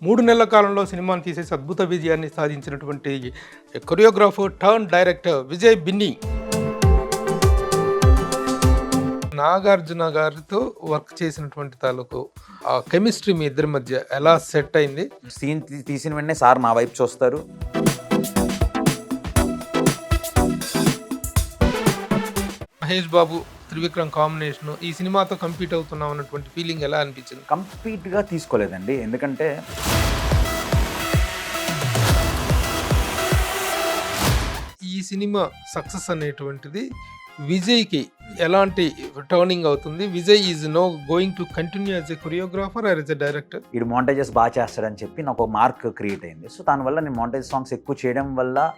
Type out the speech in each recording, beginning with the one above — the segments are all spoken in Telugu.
3 నెలల కాలంలో సినిమాను తీసేసి అద్భుత విజయాన్ని సాధించినటువంటి choreographer turn director Vijay Binny Nagarjuna గారితో వర్క్ చేసినటువంటి తాలూకు ఆ కెమిస్ట్రీ మీ ఇద్దరి మధ్య ఎలా సెట్ అయింది? సీన్ తీసిన వెంటనే సార్ నా వైపు చూస్తారు. మహేష్ బాబు త్రివిక్రమ్ కాంబినేషన్ ఈ సినిమాతో కంపీట్ అవుతున్నాం అన్నటువంటి ఫీలింగ్ ఎలా అనిపించింది? కంప్లీట్గా తీసుకోలేదండి, ఎందుకంటే ఈ సినిమా సక్సెస్ అనేటువంటిది విజయ్కి ఎలాంటి టర్నింగ్ అవుతుంది? Vijay is no going to continue as a choreographer or as a director? వీడు మాంటేజెస్ బాగా చేస్తాడని చెప్పి నాకు ఒక మార్క్ క్రియేట్ అయింది. సో దానివల్ల నేను మాంటేజ్ సాంగ్స్ ఎక్కువ చేయడం వల్ల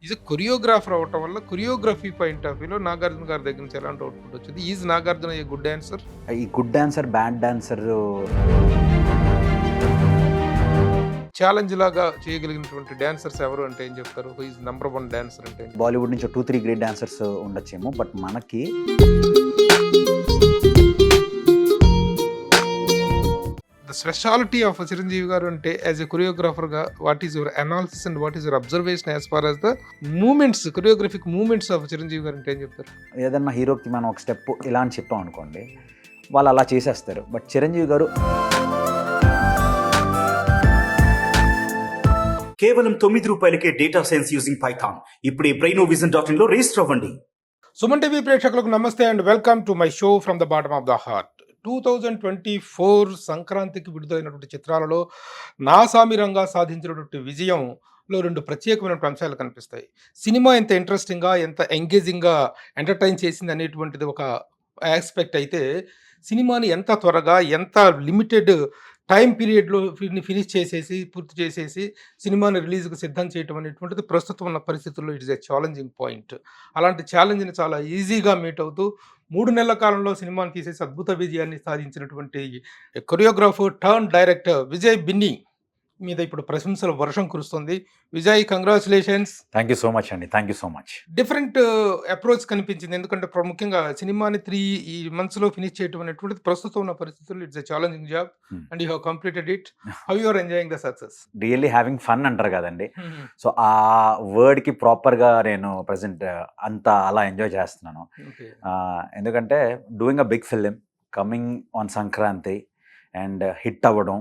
ఈజ్ కొరియోగ్రాఫర్ అవటం వల్ల కొరియోగ్రఫీ పాయింట్ ఆఫ్ వ్యూలో నాగార్జున గారి దగ్గర నుంచి ఎలాంటి అవుట్పుట్ వచ్చింది? Is Nagarjuna a good dancer? ఈ good dancer, bad dancer, challenge లాగా చేయగలిగినటువంటి డాన్సర్స్ ఎవరు అంటే ఏం చెప్తారు? ఈజ్ నంబర్ 1 డాన్సర్ అంటే బాలీవుడ్ నుంచి 2-3 గ్రేట్ డాన్సర్స్ ఉండొచ్చేమో, బట్ మనకి the speciality of Chiranjeevi garu అంటే యాజ్ ఎ కొరియోగ్రాఫర్గా what is your analysis and what is your observation as far as the moments, choreographic moments of Chiranjeevi garu అంటే ఏం చెప్తారు? ఏదన్నా హీరోకి మనం ఒక స్టెప్ ఇలా అని చెప్పాం అనుకోండి, వాళ్ళు అలా చేసేస్తారు. బట్ చిరంజీవి గారు కేవలం ₹9కే డేటా సైన్స్ యూజింగ్ పైథాన్. ఇప్పుడే brainovision.in లో రిజిస్టర్ అవ్వండి. సుమన్ టీవీ ప్రేక్షకులకు నమస్తే and welcome to my show from the bottom of the heart. 2024 సంక్రాంతికి విడుదలైనటువంటి చిత్రాలలో నాసామిరంగా సాధించినటువంటి విజయంలో 2 ప్రత్యేకమైన అంశాలు కనిపిస్తాయి. సినిమా ఎంత ఇంట్రెస్టింగ్గా, ఎంత ఎంగేజింగ్గా ఎంటర్టైన్ చేసింది అనేటువంటిది ఒక ఆస్పెక్ట్ అయితే, సినిమాని ఎంత త్వరగా, ఎంత లిమిటెడ్ టైం పీరియడ్లో పూర్తి చేసేసి సినిమాని రిలీజ్కి సిద్ధం చేయటం అనేటువంటిది ప్రస్తుతం ఉన్న పరిస్థితుల్లో it is a challenging point. అలాంటి ఛాలెంజ్ని చాలా ఈజీగా మీట్ అవుతూ 3 నెలల కాలంలో సినిమాని తీసేసి అద్భుత విజయాన్ని సాధించినటువంటి choreographer turn director Vijay Binni మీద ఇప్పుడు ప్రశంసల వర్షం కురుస్తుంది. Vijay, congratulations. Thank you so much అండి, thank you so much. Different approach కనిపించింది, ఎందుకంటే ముఖ్యంగా సినిమాని 3 months ఫినిష్ చేయడం అనేటువంటిది ప్రస్తుతం ఉన్న పరిస్థితుల్లో it's a challenging job and you have completed it. How you are enjoying the success? Really having fun అంటారు కదండి, సో ఆ వర్డ్కి ప్రాపర్గా నేను ప్రజెంట్ అంతా అలా ఎంజాయ్ చేస్తున్నాను. ఎందుకంటే doing a big film coming on Sankranti and hit అవ్వడం,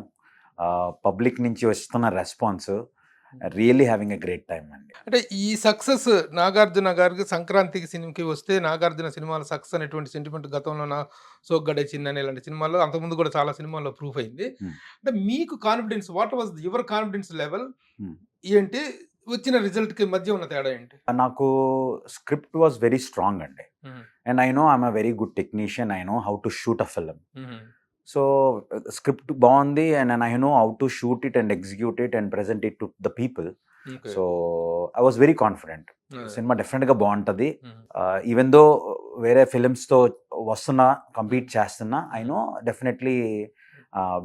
పబ్లిక్ నుంచి వస్తున్న response, really having a great time అండి. అంటే ఈ సక్సెస్ నాగార్జున గారికి సంక్రాంతికి సినిమాకి వస్తే నాగార్జున సినిమాల సక్సెస్ అనేటువంటి సెంటిమెంట్ గతంలో నా సోగ్గడే చిన్న ఇలాంటి సినిమాల్లో అంతకుముందు కూడా చాలా సినిమాల్లో ప్రూఫ్ అయింది. అంటే మీకు confidence, what was your confidence level ఏంటి? వచ్చిన రిజల్ట్కి మధ్య ఉన్న తేడా ఏంటి? నాకు స్క్రిప్ట్ వాజ్ వెరీ స్ట్రాంగ్ అండి, and I know I'm a very good technician, I know how to shoot a film. So script బాగుంది and I know how to shoot it and execute it and present it to the people. So I was very confident సినిమా డెఫినెట్గా బాగుంటుంది. ఈవెన్ దో వేరే ఫిలిమ్స్తో వస్తున్నా, కంపీట్ చేస్తున్నా, I know definitely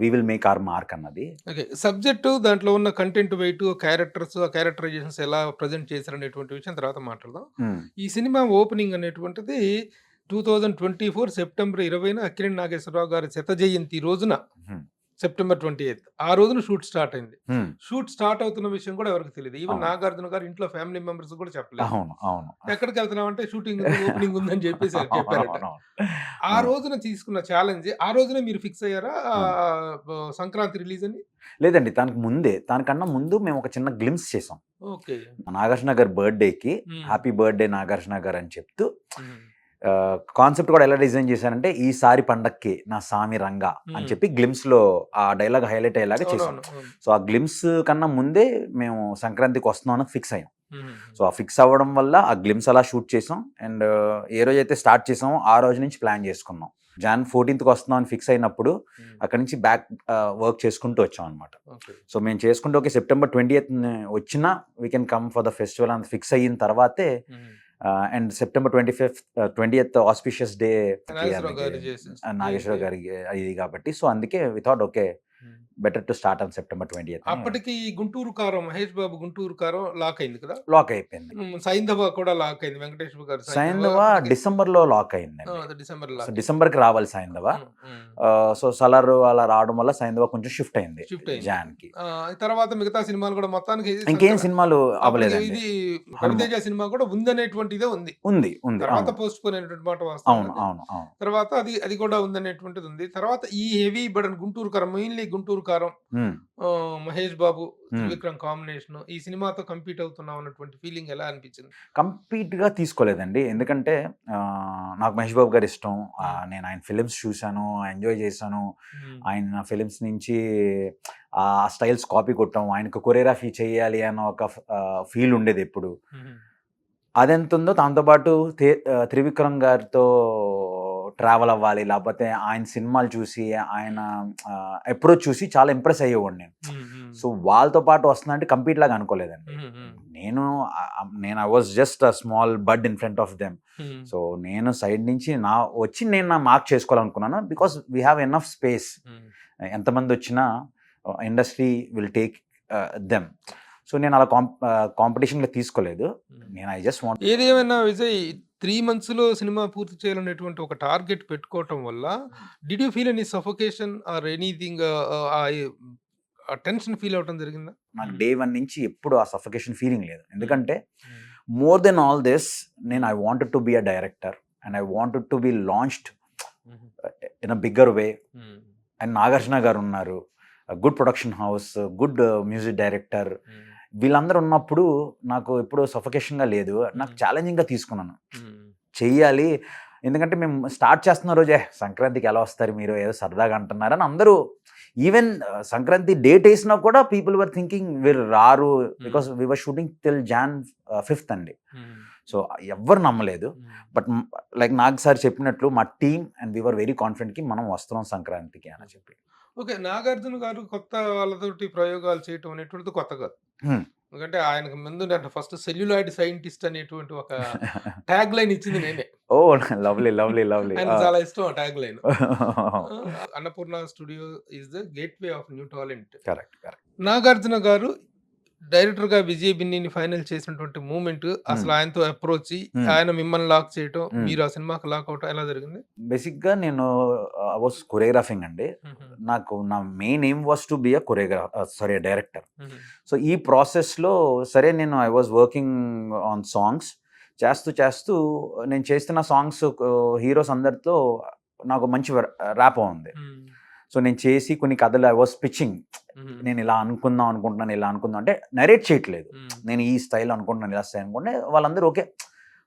we will make our mark అన్నది. ఓకే, సబ్జెక్టు, దాంట్లో ఉన్న కంటెంట్ వెయిట్, క్యారెక్టర్స్, ఆ క్యారెక్టరైజేషన్స్ ఎలా ప్రజెంట్ చేశారనేటువంటి విషయం తర్వాత మాట్లాడదాం. ఈ సినిమా ఓపెనింగ్ అనేటువంటిది 2024 సెప్టెంబర్ 20న అక్కినేని నాగేశ్వరరావు గారి శత జయంతి రోజున, సెప్టెంబర్ 28 ఆ రోజున షూట్ స్టార్ట్ అయింది. షూట్ స్టార్ట్ అవుతున్న విషయం కూడా ఎవరికి తెలియదు, ఈవెన్ నాగార్జున గారు ఇంట్లో ఫ్యామిలీ మెంబర్స్ కూడా చెప్పలేదు. ఎక్కడికి వెళ్తున్నామంటే షూటింగ్ ఓపెనింగ్ ఉందని చెప్పారట. ఆ రోజున తీసుకున్న ఛాలెంజ్, ఆ రోజున మీరు ఫిక్స్ అయ్యారా సంక్రాంతి రిలీజ్ అని? లేదండి, దానికన్నా ముందు మేము ఒక చిన్న గ్లిమ్స్ చేసాం. ఓకే, నాగార్జున గారి బర్త్డేకి హ్యాపీ బర్త్డే నాగార్జున గారు అని చెప్తూ కాన్సెప్ట్ కూడా ఎలా డిజైన్ చేశానంటే, ఈసారి పండక్కి నా సామి రంగా అని చెప్పి గ్లిమ్స్ లో ఆ డైలాగ్ హైలైట్ అయ్యేలాగా చేసాం. సో ఆ గ్లిమ్స్ కన్నా ముందే మేము సంక్రాంతికి వస్తున్నాం ఫిక్స్ అయ్యాం. సో ఆ ఫిక్స్ అవ్వడం వల్ల ఆ గ్లిమ్స్ అలా షూట్ చేసాం అండ్ ఏ రోజు అయితే స్టార్ట్ చేసామో ఆ రోజు నుంచి ప్లాన్ చేసుకున్నాం. Jan 14th వస్తున్నాం అని ఫిక్స్ అయినప్పుడు అక్కడి నుంచి బ్యాక్ వర్క్ చేసుకుంటూ వచ్చాం అనమాట. సో మేము చేసుకుంటూ ఓకే సెప్టెంబర్ 20th వచ్చినా we can come for the festival అని ఫిక్స్ అయిన తర్వాతే and September 20th auspicious day Nageswara గారికి ఇది కాబట్టి, సో అందుకే we thought okay better to start on September 20th అప్పటికి గుంటూరు కారం మహేష్ బాబు గుంటూరు కారం లాక్ అయింది కదా. లాక్ అయిపోయింది. సైంధవ కూడా లాక్ అయింది, వెంకటేష్ గారు సైంధవ డిసెంబర్లో లాక్ అయిందండి. డిసెంబర్ సో డిసెంబర్కి రావాలి సైంధవ. సో సలార్ అలా రావడం వల్ల సైంధవ కొంచెం షిఫ్ట్ అయింది జాన్ కి. తర్వాత మిగతా సినిమాలు కూడా మొత్తానికి ఇంకేం సినిమాలు అవ్వలేదు. ఇది రవితేజ సినిమా కూడా ఉందనేటువంటిదే ఉంది. తర్వాత పోస్ట్ పోన్ అయినటువంటి మాట అవును అవును అవును. తర్వాత అది కూడా ఉందనేటువంటిది ఉంది. తర్వాత ఈ హెవీ బడన్ గుంటూరు కారం, మెయిన్లీ గుంటూరు కారం, మహేష్ బాబు త్రివిక్రమ్ కాంబినేషన్, ఈ సినిమాతో కంపీట్ అవుతున్నాం అన్నటువంటి ఫీలింగ్ ఎలా అనిపించింది? కంప్లీట్ గా తీసుకోలేదండి, ఎందుకంటే నాకు మహేష్ బాబు గారు ఇష్టం. నేను ఆయన ఫిలిమ్స్ చూశాను, ఎంజాయ్ చేశాను. ఆయన ఫిలిమ్స్ నుంచి ఆ స్టైల్స్ కాపీ కొట్టాం, ఆయనకు కొరియోగ్రఫీ చేయాలి అన్న ఒక ఫీల్ ఉండేది ఎప్పుడు. అదెంత ఉందో దాంతోపాటు త్రివిక్రమ్ గారితో ట్రావెల్ అవ్వాలి, లేకపోతే ఆయన సినిమాలు చూసి ఆయన అప్రోచ్ చూసి చాలా ఇంప్రెస్ అయ్యేవాడు నేను. సో వాళ్ళతో పాటు వస్తుందంటే కంప్లీట్ లాగా అనుకోలేదండి. నేను I was just a small bud in front of them. So నేను సైడ్ నుంచి నేను నా మార్క్ చేసుకోవాలనుకున్నాను, because we have enough space. ఎంతమంది వచ్చినా industry will take them. So నేను అలా కాంపిటీషన్లో తీసుకోలేదు. నేను ఐ జస్ట్ వాంట్. ఏదేమైనా విజయ్ 3 months లో సినిమా పూర్తి చేయాలనేటువంటి ఒక టార్గెట్ పెట్టుకోవటం వల్ల did you feel any suffocation or anything, tension feel అవటం జరిగిందా? నాకు డే 1 నుంచి ఎప్పుడు ఆ సఫోకేషన్ ఫీలింగ్ లేదు, ఎందుకంటే మోర్ దెన్ ఆల్ దిస్ నేను I wanted to be a director and I wanted to B launched in a bigger way. And Nagarjuna గారు ఉన్నారు, good production house, good music director, వీళ్ళందరూ ఉన్నప్పుడు నాకు ఎప్పుడు సఫోకేషన్గా లేదు. నాకు ఛాలెంజింగ్గా తీసుకున్నాను, చెయ్యాలి. ఎందుకంటే మేము స్టార్ట్ చేస్తున్న రోజే సంక్రాంతికి ఎలా వస్తారు మీరు, ఏదో సరదాగా అంటున్నారని అందరూ, ఈవెన్ సంక్రాంతి డేట్ వేసినా కూడా పీపుల్ వర్ థింకింగ్ వీరు రారు, because we were shooting till Jan 5th అండి. సో ఎవ్వరు నమ్మలేదు. బట్ లైక్ నాగ్ సార్ చెప్పినట్లు మా team and we were very కాన్ఫిడెంట్కి మనం వస్తున్నాం సంక్రాంతికి అని చెప్పి. ఓకే, నాగార్జున గారు కొత్త వాళ్ళతోటి ప్రయోగాలు చేయటం అనేటువంటిది కొత్త కాదు. ఎందుకంటే ఆయనకు ముందు ఫస్ట్ సెల్యులాయిడ్ సైంటిస్ట్ అనేటువంటి ఒక ట్యాగ్ లైన్ ఇచ్చింది నేనే. Oh lovely lovely lovely. ఆయనకు చాలా ఇష్టం ఆ tag line. Annapurna studio is the gateway of new talent. Correct correct. Nagarjuna గారు డైరెక్టర్ గా విజయ్ బిన్నీని ఫైనల్ చేసినటువంటి మూమెంట్, అసలు ఆయనతో అప్రోచ్, ఆయన మిమ్మల్ని లాక్ చేయటం, మీరు ఆ సినిమాకి లాక్ అవటం ఎలా జరిగింది? బేసిక్ గా నేను వాస్ కొరియోగ్రాఫింగ్ అండి. నాకు నా main aim was to be a director. So ఈ ప్రాసెస్ లో సరే నేను I was working on songs, చేస్తూ నేను చేస్తున్న సాంగ్స్ హీరోస్ అందరితో నాకు మంచి ర్యాప్ ఉంది. సో నేను చేసి కొన్ని కథలు ఐ వాజ్ పిచ్చింగ్, నేను ఇలా అనుకుంటున్నాను ఇలా అనుకుందాం అంటే నరేట్ చేయట్లేదు, నేను ఈ స్టైల్ అనుకుంటున్నాను ఇలా స్టైల్ అనుకుంటే వాళ్ళందరూ ఓకే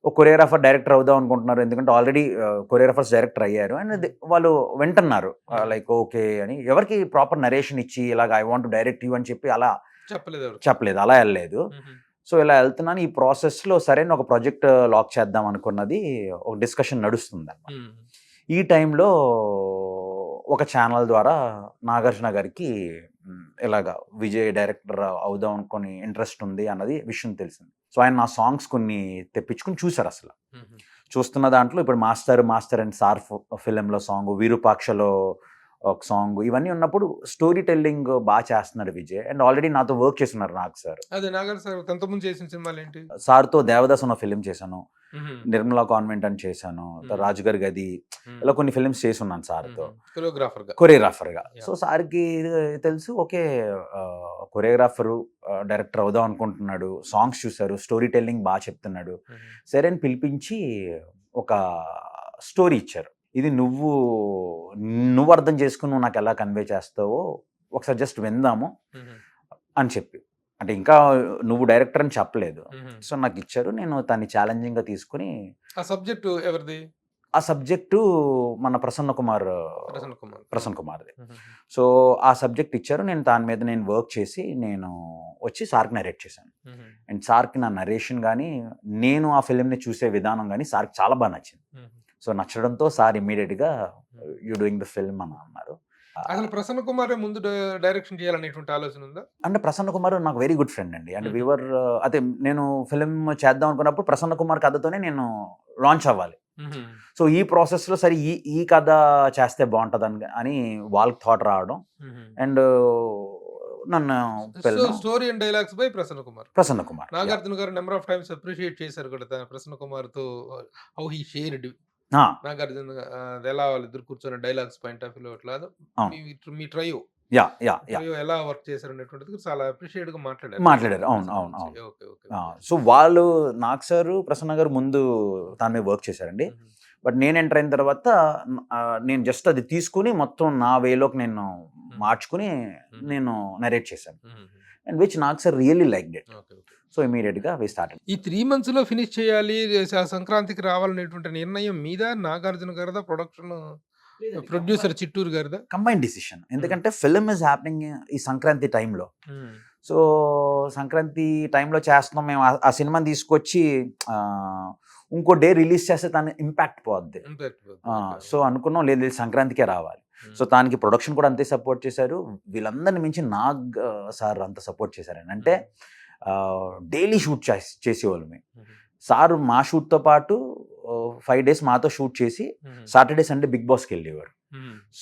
ఒక కొరియోగ్రాఫర్ డైరెక్టర్ అవుదాం అనుకుంటున్నారు, ఎందుకంటే ఆల్రెడీ కొరియోగ్రాఫర్స్ డైరెక్టర్ అయ్యారు అండ్ వాళ్ళు వింటున్నారు లైక్ ఓకే అని. ఎవరికి ప్రాపర్ నరేషన్ ఇచ్చి ఇలాగ ఐ వాంట్ డైరెక్ట్ యూ అని చెప్పి అలా చెప్పలేదు, అలా వెళ్ళలేదు. సో ఇలా వెళ్తున్నాను. ఈ ప్రాసెస్లో సరైన ఒక ప్రాజెక్ట్ లాక్ చేద్దాం అనుకున్నది ఒక డిస్కషన్ నడుస్తుంది అన్నమాట. ఈ టైంలో ఒక ఛానల్ ద్వారా నాగార్జున గారికి ఇలాగా విజయ్ డైరెక్టర్ అవుదాం అనుకుని ఇంట్రెస్ట్ ఉంది అన్నది విషయం తెలిసింది. సో ఆయన నా సాంగ్స్ కొన్ని తెప్పించుకుని చూసారు. అసలు చూస్తున్న దాంట్లో ఇప్పుడు మాస్టర్ అండ్ సార్ ఫిలింలో సాంగ్, వీరూపాక్షలో ఒక సాంగ్, ఇవన్నీ ఉన్నప్పుడు స్టోరీ టెల్లింగ్ బాగా చేస్తున్నాడు విజయ్. అండ్ ఆల్రెడీ నాతో వర్క్ చేస్తున్నారు నాగ్ సార్. అదే నాగార్జున సార్ అంతకుముందు చేసిన సినిమాలు ఏంటి? సార్తో దేవదాస్ అన్న ఫిలిం చేశాను, నిర్మలా కాన్వెంట్ అని చేశాను, రాజుగారి గది, ఇలా కొన్ని ఫిలిమ్స్ చేసి ఉన్నాను సార్తో కొరియోగ్రాఫర్ గా. సో సార్కి తెలుసు ఓకే కొరియోగ్రాఫరు డైరెక్టర్ అవుదాం అనుకుంటున్నాడు, సాంగ్స్ చూసారు, స్టోరీ టెల్లింగ్ బాగా చెప్తున్నాడు. సరే అని పిలిపించి ఒక స్టోరీ ఇచ్చారు. ఇది నువ్వు అర్థం చేసుకుని నువ్వు నాకు ఎలా కన్వే చేస్తావో ఒకసారి జస్ట్ విందాము అని చెప్పి, అంటే ఇంకా నువ్వు డైరెక్టర్ అని చెప్పలేదు. సో నాకు ఇచ్చారు, నేను దాన్ని ఛాలెంజింగ్గా తీసుకుని. ఆ సబ్జెక్టు ఎవరిది? ఆ సబ్జెక్టు మన ప్రసన్న కుమార్ది. సో ఆ సబ్జెక్ట్ ఇచ్చారు, నేను దాని మీద నేను వర్క్ చేసి నేను వచ్చి సార్కి నరేట్ చేశాను. అండ్ సార్కి నా నరేషన్ కానీ నేను ఆ ఫిలింని చూసే విధానం కానీ సార్కి చాలా బాగా నచ్చింది. సో నచ్చడంతో సార్ ఇమ్మీడియట్గా యూ డూయింగ్ ద ఫిల్మ్ అని అన్నారు. అసలు ప్రసన్న కుమార్ ముందు డైరెక్షన్ చేయాలనేటువంటి ఆలోచన ఉందా? అంటే ప్రసన్న కుమార్ నాకు వెరీ గుడ్ ఫ్రెండ్ అండి. అండ్ వీవర్ అదే నేను ఫిల్మ్ చేద్దాం అనుకున్నప్పుడు ప్రసన్న కుమార్ కథతోనే నేను లాంచ్ అవ్వాలి. సో ఈ ప్రాసెస్లో సరే ఈ కథ చేస్తే బాగుంటుంది అని వాళ్ళకి థాట్ రావడం అండ్ నన్ను story and dialogues by Prasanna Kumar. Prasanna Kumar Nagarjuna గారు నెంబర్ ఆఫ్ టైమ్స్ అప్రిషియేట్ చేశారు కూడా ప్రసన్న కుమార్ తో హౌ హీ షేర్డ్ నాగార్జున ఎలా వాళ్ళిద్దరు కూర్చొని డైలాగ్స్ పాయింట్ ఆఫ్ వ్యూ అట్లా మీ ట్రయో ఎలా వర్క్ చేశారు అనేటువంటిది చాలా అప్రిషియేట్ గా మాట్లాడారు. అవును. సో వాళ్ళు నాగ్ సార్ ప్రసన్న గారు ముందు దాని మీద వర్క్ చేశారండి. బట్ నేను ఎంటర్ అయిన తర్వాత నేను జస్ట్ అది తీసుకుని మొత్తం నా వేలోకి నేను మార్చుకుని నేను నరేట్ చేశాను. And which Nag sir really like it. So immediate గా వి స్టార్టెడ్. ఈ 3 months లో ఫినిష్ చేయాలి, సంక్రాంతికి రావాలనేటువంటి నిర్ణయం మీద నాగార్జున గారిదా, ప్రొడక్షన్ ప్రొడ్యూసర్ చిట్టూరు గారిదా? Combine decision. ఎందుకంటే ఫిల్మ్ ఇస్ హ్యాపెనింగ్ ఈ సంక్రాంతి టైంలో. సో సంక్రాంతి టైంలో చేస్తున్నాం మేము. ఆ సినిమాని తీసుకొచ్చి ఇంకో డే రిలీజ్ చేస్తే దాని ఇంపాక్ట్ పోద్ది. సో అనుకున్నాం లేదు సంక్రాంతికే రావాలి. సో దానికి ప్రొడక్షన్ కూడా అంతే సపోర్ట్ చేశారు. వీళ్ళందరిని మించి నాగ్ సార్ అంత సపోర్ట్ చేశారండి. అంటే డైలీ షూట్ చేసేవాళ్ళు మేము. సార్ మా షూట్తో పాటు 5 days మాతో షూట్ చేసి సాటర్డే సండే బిగ్ బాస్కి వెళ్ళేవారు.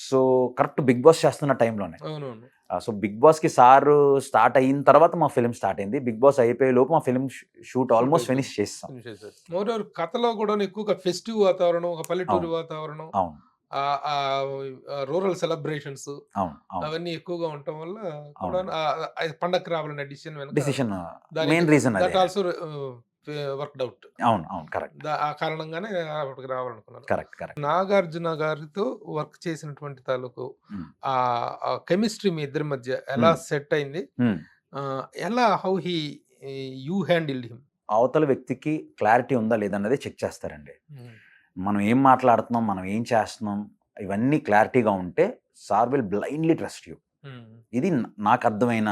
సో కరెక్ట్ బిగ్ బాస్ చేస్తున్న టైంలోనే. సో బిగ్ బాస్కి సార్ స్టార్ట్ అయిన తర్వాత మా ఫిల్మ్ స్టార్ట్ అయింది. బిగ్ బాస్ అయిపోయే లోపు మా ఫిల్మ్ షూట్ ఆల్మోస్ట్ ఫినిష్ చేస్తాం. కథలో కూడా ఎక్కువగా ఫెస్టివ్ వాతావరణం, ఒక పల్లెటూరు వాతావరణం, అవును, రూరల్ సెలబ్రేషన్స్ అవన్నీ ఎక్కువగా ఉండటం వల్ల పండగ రావాలనే decision main reason also worked out. అవును కరెక్ట్. ఆ కారణంగానే అప్పటికి రావాలనుకున్నాను. కరెక్ట్. నాగార్జున గారితో వర్క్ చేసినటువంటి తాలూకు ఆ కెమిస్ట్రీ మీ ఇద్దరి మధ్య ఎలా సెట్ అయింది, ఎలా how he you handled him? అవతల వ్యక్తికి క్లారిటీ ఉందా లేదన్నది చెక్ చేస్తారండి. మనం ఏం మాట్లాడుతున్నాం, మనం ఏం చేస్తున్నాం, ఇవన్నీ క్లారిటీగా ఉంటే sir will blindly trust you. ఇది నాకు అర్థమైన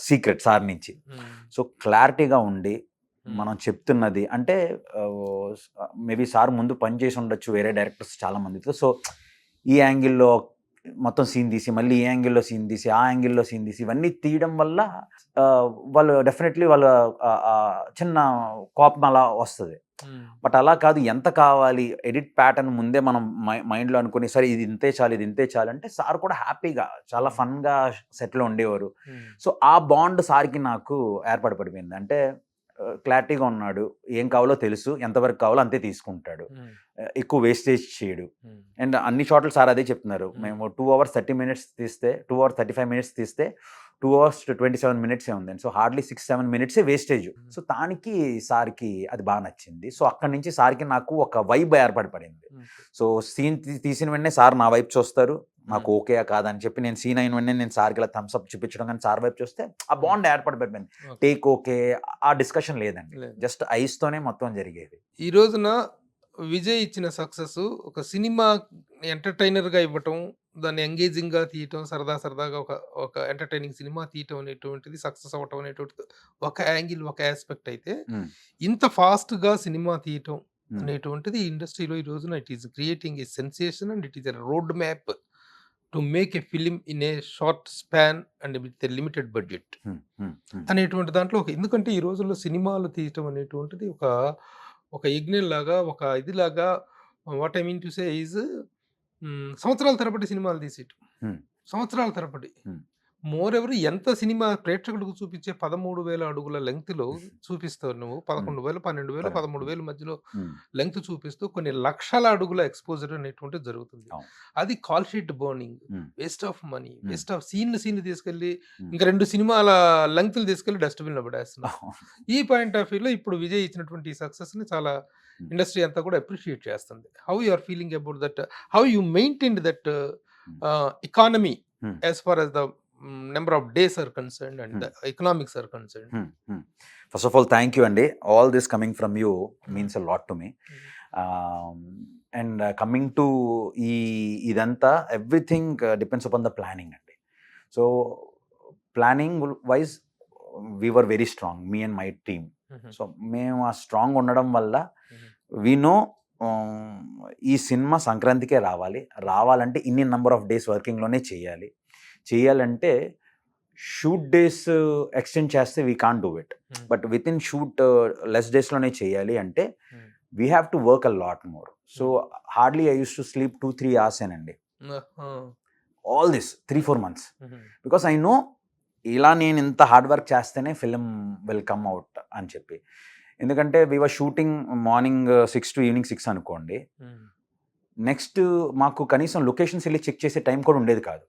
సీక్రెట్ సార్ నుంచి. సో క్లారిటీగా ఉండి మనం చెప్తున్నది అంటే మేబీ సార్ ముందు పని చేసి ఉండొచ్చు వేరే డైరెక్టర్స్ చాలా మందితో. సో ఈ యాంగిల్లో మొత్తం సీన్ తీసి, మళ్ళీ ఈ యాంగిల్లో సీన్ తీసి, ఆ యాంగిల్లో సీన్ తీసి, ఇవన్నీ తీయడం వల్ల వాళ్ళు డెఫినెట్లీ వాళ్ళ చిన్న కోపం అలా వస్తుంది. బట్ అలా కాదు, ఎంత కావాలి ఎడిట్ ప్యాటర్న్ ముందే మనం మైండ్లో అనుకుని సరే ఇది ఇంతే చాలు, ఇది ఇంతే చాలు అంటే సార్ కూడా హ్యాపీగా చాలా ఫన్గా సెట్లో ఉండేవారు. సో ఆ బాండ్ సార్కి నాకు ఏర్పడిపోయింది. అంటే క్లారిటీగా ఉన్నాడు, ఏం కావాలో తెలుసు, ఎంతవరకు కావాలో అంతే తీసుకుంటాడు, ఎక్కువ వేస్టేజ్ చేయడు. అండ్ అన్ని షాట్లు సార్ అదే చెప్తున్నారు. మేము 2 hours 30 minutes తీస్తే 2 hours 35 minutes తీస్తే 2 hours 27 minutes ఉంది. So hardly 6-7 minutes wastage. So దానికి సార్కి అది బాగా నచ్చింది. సో అక్కడి నుంచి సార్కి నాకు ఒక వైబ్ ఏర్పడిపడింది. సో సీన్ తీసిన వెంటనే సార్ నా వైపు చూస్తారు, నాకు ఓకే కాదని చెప్పి నేను సీన్ అయిన వెంటనే నేను సార్కి ఇలా థమ్స్ అప్ చూపించడం, కానీ సార్ వైపు చూస్తే ఆ బాండ్ ఏర్పడిపోయింది. టేక్ ఓకే ఆ డిస్కషన్ లేదండి, జస్ట్ ఐస్తోనే మొత్తం జరిగేది. ఈ రోజున విజయ్ ఇచ్చిన సక్సెస్ ఒక సినిమా ఎంటర్టైనర్గా ఇవ్వటం, దాన్ని ఎంగేజింగ్గా తీయటం, సరదాగా ఒక ఎంటర్టైనింగ్ సినిమా తీయటం అనేటువంటిది సక్సెస్ అవ్వటం అనేటువంటిది ఒక యాంగిల్, ఒక ఆస్పెక్ట్ అయితే, ఇంత ఫాస్ట్గా సినిమా తీయటం అనేటువంటిది ఇండస్ట్రీలో ఈ రోజున it is creating a sensation and it is a road map to make a film in a short span and with a limited budget అనేటువంటి దాంట్లో ఎందుకంటే ఈ రోజుల్లో సినిమాలు తీయటం అనేటువంటిది ఒక యజ్ఞం లాగా, ఒక ఇదిలాగా, what I mean to say is సంవత్సరాల తరబడి సినిమాలు తీసేయటం, సంవత్సరాల తరబడి. మోర్ ఎవరు ఎంత సినిమా ప్రేక్షకులకు చూపించే 13,000 అడుగుల లెంగ్త్లో చూపిస్తావు నువ్వు, 11,000, 12,000, 13,000 మధ్యలో లెంగ్త్ చూపిస్తూ కొన్ని లక్షల అడుగుల ఎక్స్పోజర్ అనేటువంటిది జరుగుతుంది. అది call sheet burning, waste of money, waste of scene తీసుకెళ్ళి ఇంకా 2 సినిమాల లెంగ్త్లు తీసుకెళ్ళి డస్ట్బిన్లో పడేస్తున్నావు. ఈ పాయింట్ ఆఫ్ వ్యూలో ఇప్పుడు విజయ్ ఇచ్చినటువంటి సక్సెస్ ని చాలా ఇండస్ట్రీ అంతా కూడా అప్రిషియేట్ చేస్తుంది. How you are feeling about that, how you maintained that economy as far as the number of days are concerned and the economics are concerned? First of all, thank you Andy. All this coming from you means a lot to me. And coming to idanta, everything depends upon the planning Andy. So planning wise we were very strong, me and my team. So మేము ఆ స్ట్రాంగ్ ఉండడం వల్ల we know ఈ సినిమా సంక్రాంతికే రావాలంటే ఇన్ని నెంబర్ ఆఫ్ డేస్ వర్కింగ్లోనే చేయాలంటే షూట్ డేస్ ఎక్స్టెండ్ చేస్తే we can't do it. But with in shoot less డేస్లోనే చేయాలి అంటే we have to work a lot more. So hardly I use to sleep 2-3 hours అండి all this 3-4 months because I know ఇలా నేను ఇంత హార్డ్ వర్క్ చేస్తేనే ఫిలిం విల్ కమ్ అవుట్ అని చెప్పి. ఎందుకంటే we were shooting morning 6 to evening 6 అనుకోండి. నెక్స్ట్ మాకు కనీసం లొకేషన్స్ వెళ్ళి చెక్ చేసే టైం కూడా ఉండేది కాదు.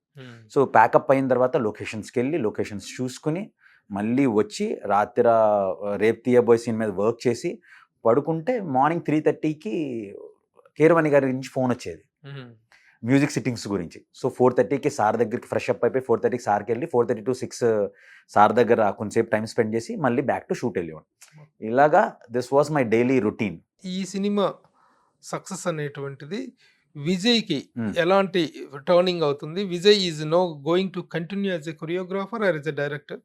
సో ప్యాకప్ అయిన తర్వాత లొకేషన్స్కి వెళ్ళి లొకేషన్స్ చూసుకుని మళ్ళీ వచ్చి రాత్రి రేపు తీయబోయే సీన్ మీద వర్క్ చేసి పడుకుంటే మార్నింగ్ 3:30కి కీరవాణి గారి నుంచి ఫోన్ వచ్చేది మ్యూజిక్ సిట్టింగ్స్ గురించి. సో 4:30కి సార్ దగ్గరికి ఫ్రెష్ అప్ అయిపోయి 4:30కి సార్కి వెళ్ళి 4:30 to 6 సార్ దగ్గర కొంచెంసేపు టైం స్పెండ్ చేసి మళ్ళీ బ్యాక్ టు షూట్ వెళ్ళేవాడు. ఇలాగా this was my daily routine. ఈ సినిమా సక్సెస్ అనేటువంటిది విజయ్కి ఎలాంటి టర్నింగ్ అవుతుంది? Vijay is no going to continue as a choreographer or as a director?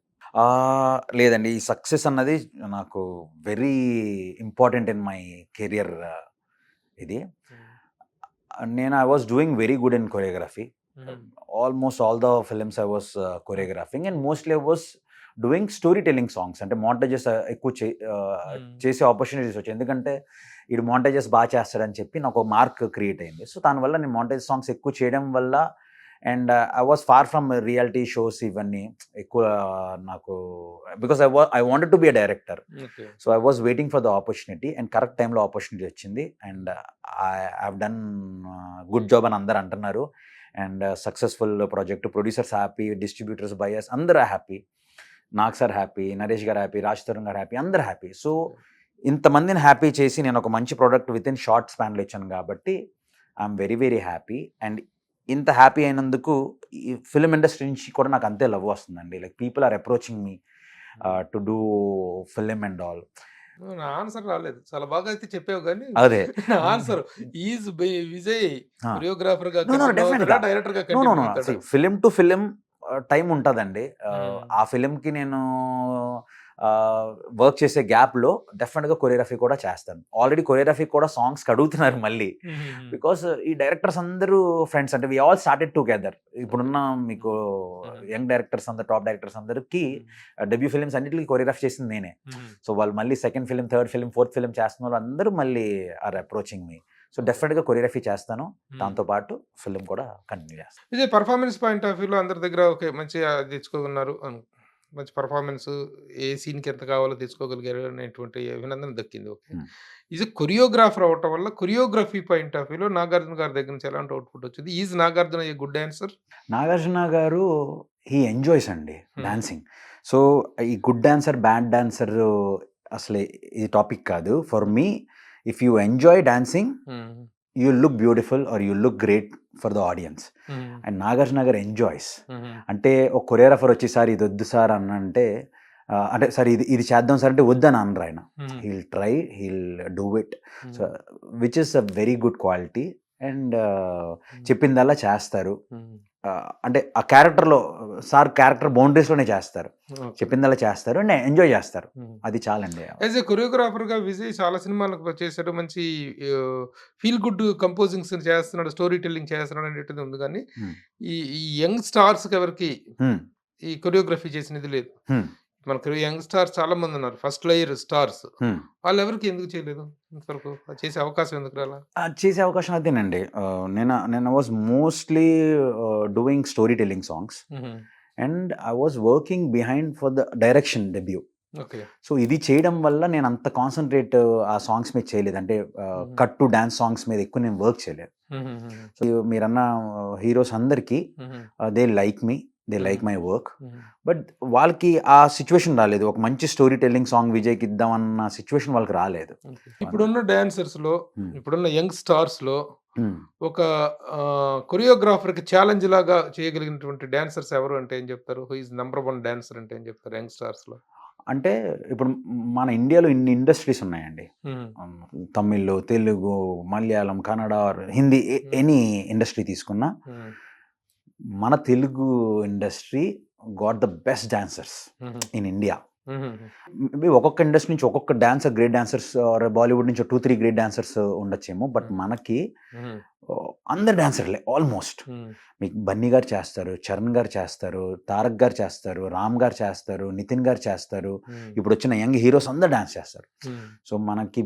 లేదండి, ఈ సక్సెస్ అన్నది నాకు very important in my career. ఇది నేను I was doing very good in choreography. Almost all the films I was choreographing and mostly I was doing story telling songs. అంటే మాంటేజెస్ ఎక్కువ చేసే ఆపర్చునిటీస్ వచ్చాయి. ఎందుకంటే ఇది మాంటేజెస్ బాగా చేస్తాడని చెప్పి నాకు మార్క్ క్రియేట్ అయింది. సో దానివల్ల నేను మాంటేజ్ సాంగ్స్ ఎక్కువ చేయడం వల్ల and I was far from reality shows ఇవన్నీ ఎక్కువ నాకు because I wanted to be a director. So I was waiting for the opportunity and correct టైంలో ఆపర్చునిటీ వచ్చింది and I have done good job అని అందరు అంటున్నారు. And successful project, producers happy, distributors, buyers అందరూ happy, Nag sir happy, Naresh garu happy, Raj Tarun గారు హ్యాపీ, అందరు హ్యాపీ. సో ఇంతమందిని హ్యాపీ చేసి నేను ఒక మంచి ప్రోడక్ట్ విత్ ఇన్ షార్ట్ స్పాన్లో ఇచ్చాను కాబట్టి I'm very very happy. And ఇంత హ్యాపీ అయినందుకు ఈ ఫిలిం ఇండస్ట్రీ నుంచి కూడా నాకు అంతే లవ్ వస్తుందండి. Like people are approaching me to do film and all. నా ఆన్సర్ రాలేదు, చాలా బాగా అయితే చెప్పావు కానీ అదే నా ఆన్సర్ ఈజ్ విజయ్ కొరియోగ్రాఫర్ గా definitely. డైరెక్టర్ గా ఫిలిం టు ఫిలిం టైం ఉంటుందండి. ఆ ఫిలింకి నేను వర్క్ చేసే గ్యాప్లో డెఫినెట్గా కొరియోగ్రఫీ కూడా చేస్తాను. ఆల్రెడీ కొరియోగ్రఫీ కూడా సాంగ్స్ అడుగుతున్నారు మళ్ళీ. బికాస్ ఈ డైరెక్టర్స్ అందరూ ఫ్రెండ్స్, అంటే వి ఆల్ స్టార్టెడ్ టుగెదర్. ఇప్పుడున్న మీకు యంగ్ డైరెక్టర్స్ అందరు, టాప్ డైరెక్టర్స్ అందరికి డెబ్యూ ఫిలిమ్స్ అన్నిటికీ కొరియోగ్రఫీ చేసింది నేనే. సో వాళ్ళు మళ్ళీ second film, third film, fourth film చేస్తున్న వాళ్ళు అందరూ మళ్ళీ ఆర్ అప్రోచింగ్ మీ. సో డెఫినెట్గా కొరియోగ్రఫీ చేస్తాను, దాంతోపాటు ఫిలిం కూడా కంటిన్యూ చేస్తాను. విజయ్ పర్ఫార్మెన్స్ పాయింట్ ఆఫ్ వ్యూలో అందరి దగ్గర ఓకే మంచిగా తెచ్చుకున్నారు, మంచి పర్ఫార్మెన్స్, ఏ సీన్కి ఎంత కావాలో తెచ్చుకోగలిగారు అనేటువంటి అభినందన దక్కింది. ఓకే, ఈజ్ కొరియోగ్రాఫర్ అవటం వల్ల కొరియోగ్రఫీ పాయింట్ ఆఫ్ వ్యూలో నాగార్జున గారి దగ్గర నుంచి ఎలాంటి అవుట్పుట్ వచ్చింది? Is Nagarjuna a good dancer? Nagarjuna garu he enjoys అండి డాన్సింగ్. సో ఈ గుడ్ డాన్సర్, బ్యాడ్ డాన్సర్ అసలు ఇది టాపిక్ కాదు. For me, if you enjoy dancing you look beautiful or you look great for the audience. And Nagarjuna garu enjoys. అంటే ఒక కొరియోగ్రాఫర్ వచ్చి సార్ ఇది వద్దు సార్ అంటే సార్ ఇది చేద్దాం సార్ అంటే వద్దని అనరు ఆయన. He'll try, he'll do it. So which is a very good quality. And చెప్పిందల్లా చేస్తారు. అంటే ఆ క్యారెక్టర్లో సార్ క్యారెక్టర్ బౌండరీస్లోనే చేస్తారు, చెప్పిందల్లా చేస్తారు అండ్ ఎంజాయ్ చేస్తారు. అది చాలండి. యాజ్ ఏ కొరియోగ్రాఫర్గా విజయ్ చాలా సినిమాలకు చేశాడు, మంచి ఫీల్ గుడ్ కంపోజింగ్స్ చేస్తున్నాడు, స్టోరీ టెల్లింగ్ చేస్తున్నాడు అనేటిది ఉంది. కానీ ఈ యంగ్ స్టార్స్కి ఎవరికి ఈ కొరియోగ్రఫీ చేసినది లేదు. మనకు యంగ్ స్టార్స్ చాలా మంది ఉన్నారు, ఫస్ట్ లేయర్ స్టార్స్, వాళ్ళు ఎవరికి ఎందుకు చేయలేదు? ఇంతవరకు చేసే అవకాశం ఎందుకు రాలా? చేసే అవకాశం అదేనండి. నేను was mostly doing story telling songs and I was working behind for the direction debut. So ఇది చేయడం వల్ల నేను అంత కాన్సన్ట్రేట్ ఆ సాంగ్స్ మీద చేయలేదు. అంటే కట్ టు డాన్స్ సాంగ్స్ మీద ఎక్కువ నేను వర్క్ చేయలేదు. సో మీరన్న హీరోస్ అందరికీ they like me, they like my work. But వాళ్ళకి ఆ సిచ్యువేషన్ రాలేదు. ఒక మంచి స్టోరీ టెల్లింగ్ సాంగ్ విజయ్కి ఇద్దామన్న సిచ్యువేషన్ వాళ్ళకి రాలేదు. ఇప్పుడున్న డాన్సర్స్ లో, ఇప్పుడున్న యంగ్ స్టార్స్ లో ఒక కొరియోగ్రాఫర్ కి ఛాలెంజ్ లాగా చేయగలిగినటువంటి డాన్సర్స్ ఎవరు అంటే ఏం చెప్తారు? హూ ఈజ్ నంబర్ 1 డాన్సర్ అంటే ఏం చెప్తారు యంగ్ స్టార్స్ లో? అంటే ఇప్పుడు మన ఇండియాలో ఇన్ని ఇండస్ట్రీస్ ఉన్నాయండి. తమిళ్, తెలుగు, మలయాళం, కన్నడ, హిందీ, ఎనీ ఇండస్ట్రీ తీసుకున్నా మన Telugu industry got the best dancers in India. Maybe ఒక్కొక్క ఇండస్ట్రీ నుంచి ఒక్కొక్క డాన్సర్ గ్రేట్ డాన్సర్స్, బాలీవుడ్ నుంచి 2-3 గ్రేట్ డాన్సర్స్ ఉండొచ్చేమో. బట్ మనకి అందరు డాన్సర్లే ఆల్మోస్ట్. మీకు బన్నీ గారు చేస్తారు, చరణ్ గారు చేస్తారు, తారక్ గారు చేస్తారు, రామ్ గారు చేస్తారు, నితిన్ గారు చేస్తారు. ఇప్పుడు వచ్చిన యంగ్ హీరోస్ అందరు డాన్స్ చేస్తారు. సో మనకి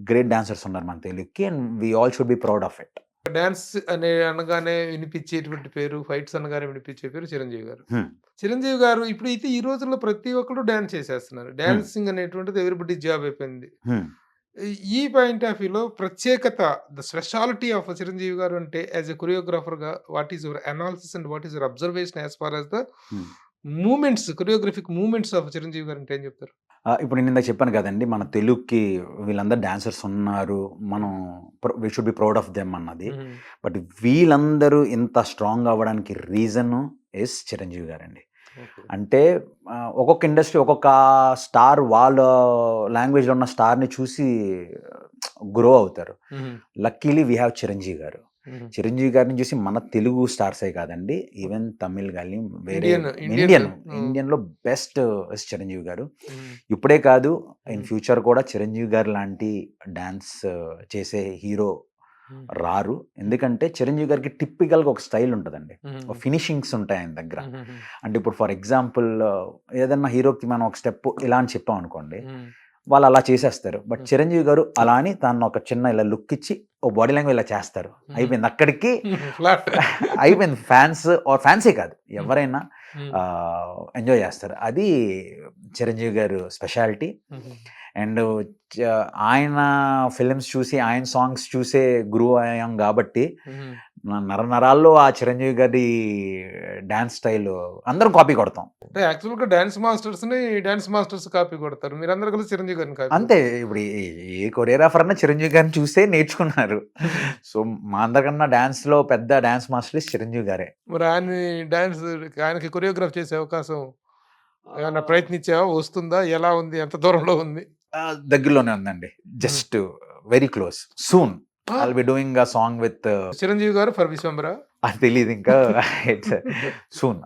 గ్రేట్ డాన్సర్స్ ఉన్నారు మన తెలుగుకి, and we all should be proud of it. Dance అనే అనగానే వినిపించేటువంటి పేరు, ఫైట్స్ అనగానే వినిపించే పేరు చిరంజీవి గారు. చిరంజీవి గారు ఇప్పుడు అయితే ఈ రోజుల్లో ప్రతి ఒక్కరు డాన్స్ చేసేస్తున్నారు. డాన్సింగ్ అనేటువంటిది ఎవ్రీబడి జాబ్ అయిపోయింది. ఈ పాయింట్ ఆఫ్ వ్యూలో ప్రత్యేకత, the speciality of Chiranjeevi garu అంటే యాజ్ ఎ కొరియోగ్రాఫర్ గా what is your analysis and what is your observation as far as the moments, choreographic moments of Chiranjeevi garu అంటే ఏం చెప్తారు? ఇప్పుడు నేను ఇందాక చెప్పాను కదండి, మన తెలుగుకి వీళ్ళందరూ డాన్సర్స్ ఉన్నారు, మనం we should be proud of them అన్నది. బట్ వీళ్ళందరూ ఇంత స్ట్రాంగ్ అవ్వడానికి రీజన్ ఇస్ చిరంజీవి గారండి. అంటే ఒక్కొక్క ఇండస్ట్రీ ఒక్కొక్క స్టార్ వాళ్ళ లాంగ్వేజ్లో ఉన్న స్టార్ని చూసి గ్రో అవుతారు. లక్కీలీ వీ హ్యావ్ చిరంజీవి గారు. చిరంజీవి గారిని చూసి మన తెలుగు స్టార్సే కాదండి, ఈవెన్ తమిళ్ కానీ వేరే ఇండియన్లో బెస్ట్ చిరంజీవి గారు. ఇప్పుడే కాదు, ఇన్ ఫ్యూచర్ కూడా చిరంజీవి గారు లాంటి డాన్స్ చేసే హీరో రారు. ఎందుకంటే చిరంజీవి గారికి టిపికల్గా ఒక స్టైల్ ఉంటుందండి, ఫినిషింగ్స్ ఉంటాయి ఆయన దగ్గర. అంటే ఇప్పుడు ఫర్ ఎగ్జాంపుల్ ఏదన్నా హీరోకి మనం ఒక స్టెప్ ఇలా అని చెప్పాం అనుకోండి, వాళ్ళు అలా చేసేస్తారు. బట్ చిరంజీవి గారు అలా అని తను ఒక చిన్న ఇలా లుక్ ఇచ్చి ఓ బాడీ లాంగ్వేజ్ ఇలా చేస్తారు, అయిపోయింది అక్కడికి అయిపోయింది. ఫ్యాన్సే కాదు, ఎవరైనా ఎంజాయ్ చేస్తారు. అది చిరంజీవి గారు స్పెషాలిటీ. అండ్ ఆయన ఫిలిమ్స్ చూసి, ఆయన సాంగ్స్ చూసే గ్రూ అయ్యాం కాబట్టి నరాల్లో ఆ చిరంజీవి గారి డాన్స్ స్టైల్ అందరం కాపీ కొడతాం. అంటే యాక్చువల్గా డాన్స్ మాస్టర్స్ కాపీ కొడతారు, మీరందరూ కలిసి చిరంజీవి గారిని కాపీ. అంతే, ఇప్పుడు ఏ కొరియోగ్రాఫర్ అన్నా చిరంజీవి గారిని చూసే నేర్చుకున్నారు. సో మా అందరికన్నా డాన్స్ లో పెద్ద డాన్స్ మాస్టర్ చిరంజీవి గారే. మరి ఆయనకి కొరియోగ్రాఫ్ చేసే అవకాశం ఏమైనా ప్రయత్నించావా? వస్తుందా? ఎలా ఉంది? ఎంత దూరంలో ఉంది? దగ్గరలోనే ఉందండి, just very close. Soon I'll be doing a song with Chiranjeevi గారు ఫర్ విశ్వంబరా. అది తెలియదు ఇంకా. It's soon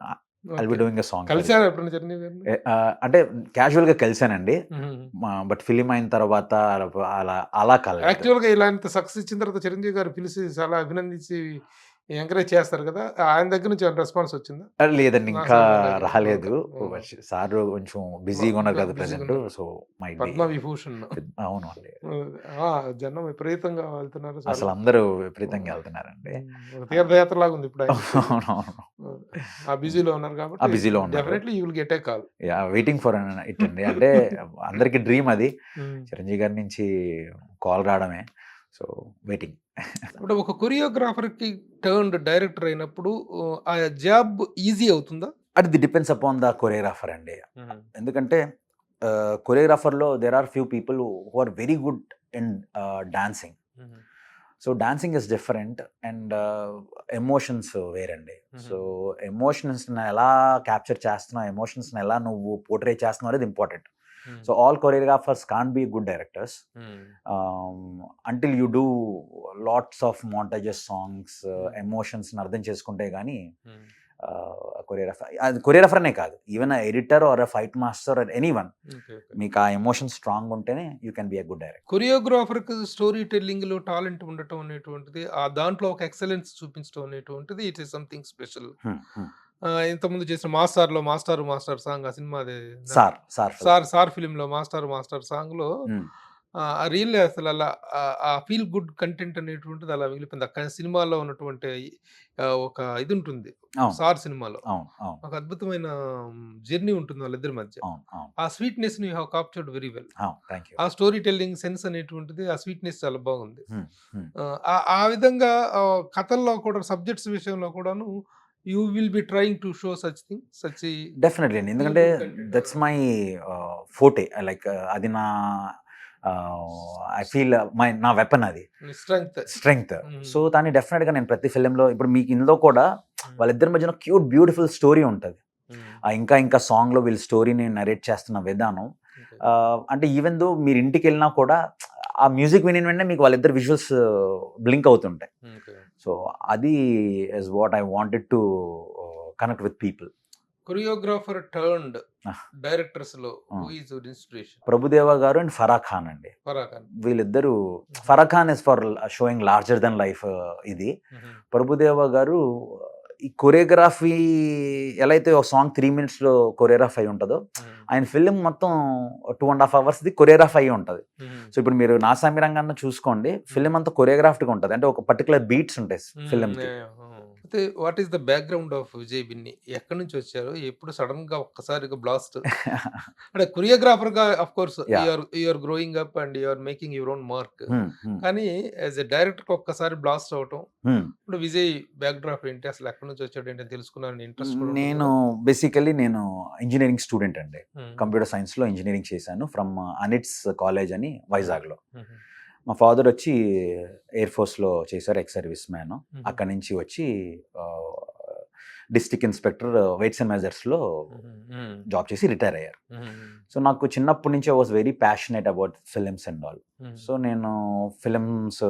I'll be doing a song. కలిసారా ఎప్పుడైనా చిరంజీవి గారిని? అంటే క్యాజువల్ గా కలిసానండి, బట్ ఫిలిం అయిన తర్వాత అలా కల. యాక్చువల్ గా ఇలాంటి సక్సెస్ ఇచ్చిన తర్వాత చిరంజీవి గారు పిలిచి చాలా అభినందించి ఎంకరేజ్ చేస్తారు కదా, ఆయన దగ్గర నుంచి రెస్పాన్స్ వచ్చిందా? లేదండి, ఇంకా రాలేదు. సార్ కొంచెం బిజీగా ఉన్నారు కదా ప్రెసెంట్. సో పద్మవిభూషణ్. అవును అండి, జనం విపరీతంగా వెళ్తున్నారు, అసలు అందరూ విపరీతంగా వెళ్తున్నారండి. తీర్థయాత్ర లాగా ఉంది ఇప్పుడు. ఆ బిజీలో ఉన్నారు కాబట్టి బిజీలో ఉన్నారు. Definitely you will get a call. Waiting for it అండి. అంటే అందరికి డ్రీమ్ అది, చిరంజీవి గారి నుంచి కాల్ రావడమే. So waiting. అంటే ఒక కొరియోగ్రాఫర్కి టర్న్డ్ డైరెక్టర్ అయినప్పుడు ఆ జాబ్ ఈజీ అవుతుందా? అది డిపెండ్స్ అపాన్ ద కొరియోగ్రాఫర్ అండి. ఎందుకంటే కొరియోగ్రాఫర్లో there are few people who are very good in dancing. So dancing is different and emotions వేరండి. సో ఎమోషన్స్ని ఎలా క్యాప్చర్ చేస్తున్నావు, ఎమోషన్స్ని ఎలా నువ్వు పోర్ట్రే చేస్తున్నావు అనేది important. So all choreographers can't be good directors until you do lots of montages, songs, emotions అర్థం చేసుకుంటే కానీ కొరియోగ్రాఫర్ అనే కాదు, even editor or fight master or anyone, మీకు ఆ ఎమోషన్ స్ట్రాంగ్ ఉంటేనే you can be a good director. కొరియోగ్రాఫర్కి స్టోరీ టెల్లింగ్ లో టాలెంట్ ఉండటం అనేటువంటిది, ఆ దాంట్లో ఒక ఎక్సలెన్స్ చూపించడం అనేటువంటిది ఇట్ ఈస్ సంథింగ్ స్పెషల్. ఇంతకుముందు చేసిన మాస్టర్ సాంగ్, ఆ సినిమా సార్ ఫిలిం లో మాస్టర్ సాంగ్ లో రియల్ అసలు అలా ఆ ఫీల్ గుడ్ కంటెంట్ అనేటువంటిది అలా మిగిలిపోయింది. అక్కడ సినిమాలో ఉన్నటువంటి ఒక ఇది ఉంటుంది, సార్ సినిమాలో ఒక అద్భుతమైన జర్నీ ఉంటుంది వాళ్ళిద్దరి మధ్య. ఆ స్వీట్నెస్ ని you have captured very well. ఆ స్టోరీ టెల్లింగ్ సెన్స్ అనేటువంటిది, ఆ స్వీట్నెస్ చాలా బాగుంది. ఆ విధంగా కథల్లో కూడా, సబ్జెక్ట్స్ విషయంలో కూడాను you will be trying to show such things, definitely. ఎందుకంటే that's my forte, like అది నా ఐ ఫీల్ నా వెపన్, అది స్ట్రెంగ్త్. సో దాన్ని డెఫినెట్ గా నేను ప్రతి ఫిలింలో, ఇప్పుడు మీకు ఇందులో కూడా వాళ్ళిద్దరి మధ్యన క్యూట్ బ్యూటిఫుల్ స్టోరీ ఉంటుంది. ఇంకా సాంగ్ లో వీళ్ళ స్టోరీని నరేట్ చేస్తున్న విధానం, అంటే ఈవెన్ దో మీరు ఇంటికి వెళ్ళినా కూడా ఆ మ్యూజిక్ విని వెంటనే మీకు వాళ్ళిద్దరు విజువల్స్ బ్లింక్ అవుతుంటాయి. సో అది is what I wanted to connect with people. Choreographer turned Ah. Directors లో Ah. Who is your inspiration? Prabhudeva garu and Farah Khan అండి. ఫరా ఖాన్. వీళ్ళిద్దరూ, Farah Khan is for showing larger than life ఇది. ప్రభుదేవ గారు ఈ కొరియోగ్రఫీ ఎలా అయితే ఒక సాంగ్ 3 minutes లో కొరియోగ్రాఫ్ అయి ఉంటుందో, ఆయన ఫిలిం మొత్తం 2.5 hours కొరియోగ్రాఫ్ అయ్యి ఉంటుంది. సో ఇప్పుడు మీరు నా సామిరంగాన్ని చూసుకోండి, ఫిలిం అంతా కొరియోగ్రాఫ్డ్గా ఉంటుంది. అంటే ఒక పర్టికులర్ బీట్స్ ఉంటాయి ఫిలింకి. అయితే what is the background of Vijay Binny? ఎక్కడి నుంచి వచ్చారు? ఎప్పుడు సడన్ గా ఒక్కసారిగా బ్లాస్ట్? అంటే కొరియోగ్రాఫర్ గా of course Yeah. You're growing up and you're making your own mark. కానీ యాజ్ ఎ డైరెక్టర్ ఒక్కసారి బ్లాస్ట్ అవటం, ఇప్పుడు విజయ్ బ్యాక్ డ్రాప్ ఏంటి, అసలు ఎక్కడి నుంచి వచ్చాడు ఏంటి తెలుసుకున్నాను ఇంట్రెస్ట్. నేను బేసికలీ నేను ఇంజనీరింగ్ స్టూడెంట్ అండి. కంప్యూటర్ సైన్స్ లో ఇంజనీరింగ్ చేశాను ఫ్రమ్ అనిట్స్ కాలేజ్ అని వైజాగ్లో. మా ఫాదర్ వచ్చి ఎయిర్ ఫోర్స్లో చేశారు, ఎక్స్ సర్వీస్ మ్యాన్. అక్కడి నుంచి వచ్చి డిస్ట్రిక్ట్ ఇన్స్పెక్టర్ వెయిట్స్ అండ్ మెజర్స్లో జాబ్ చేసి రిటైర్ అయ్యారు. సో నాకు చిన్నప్పటి నుంచి I was very passionate about films and all. So నేను ఫిలిమ్స్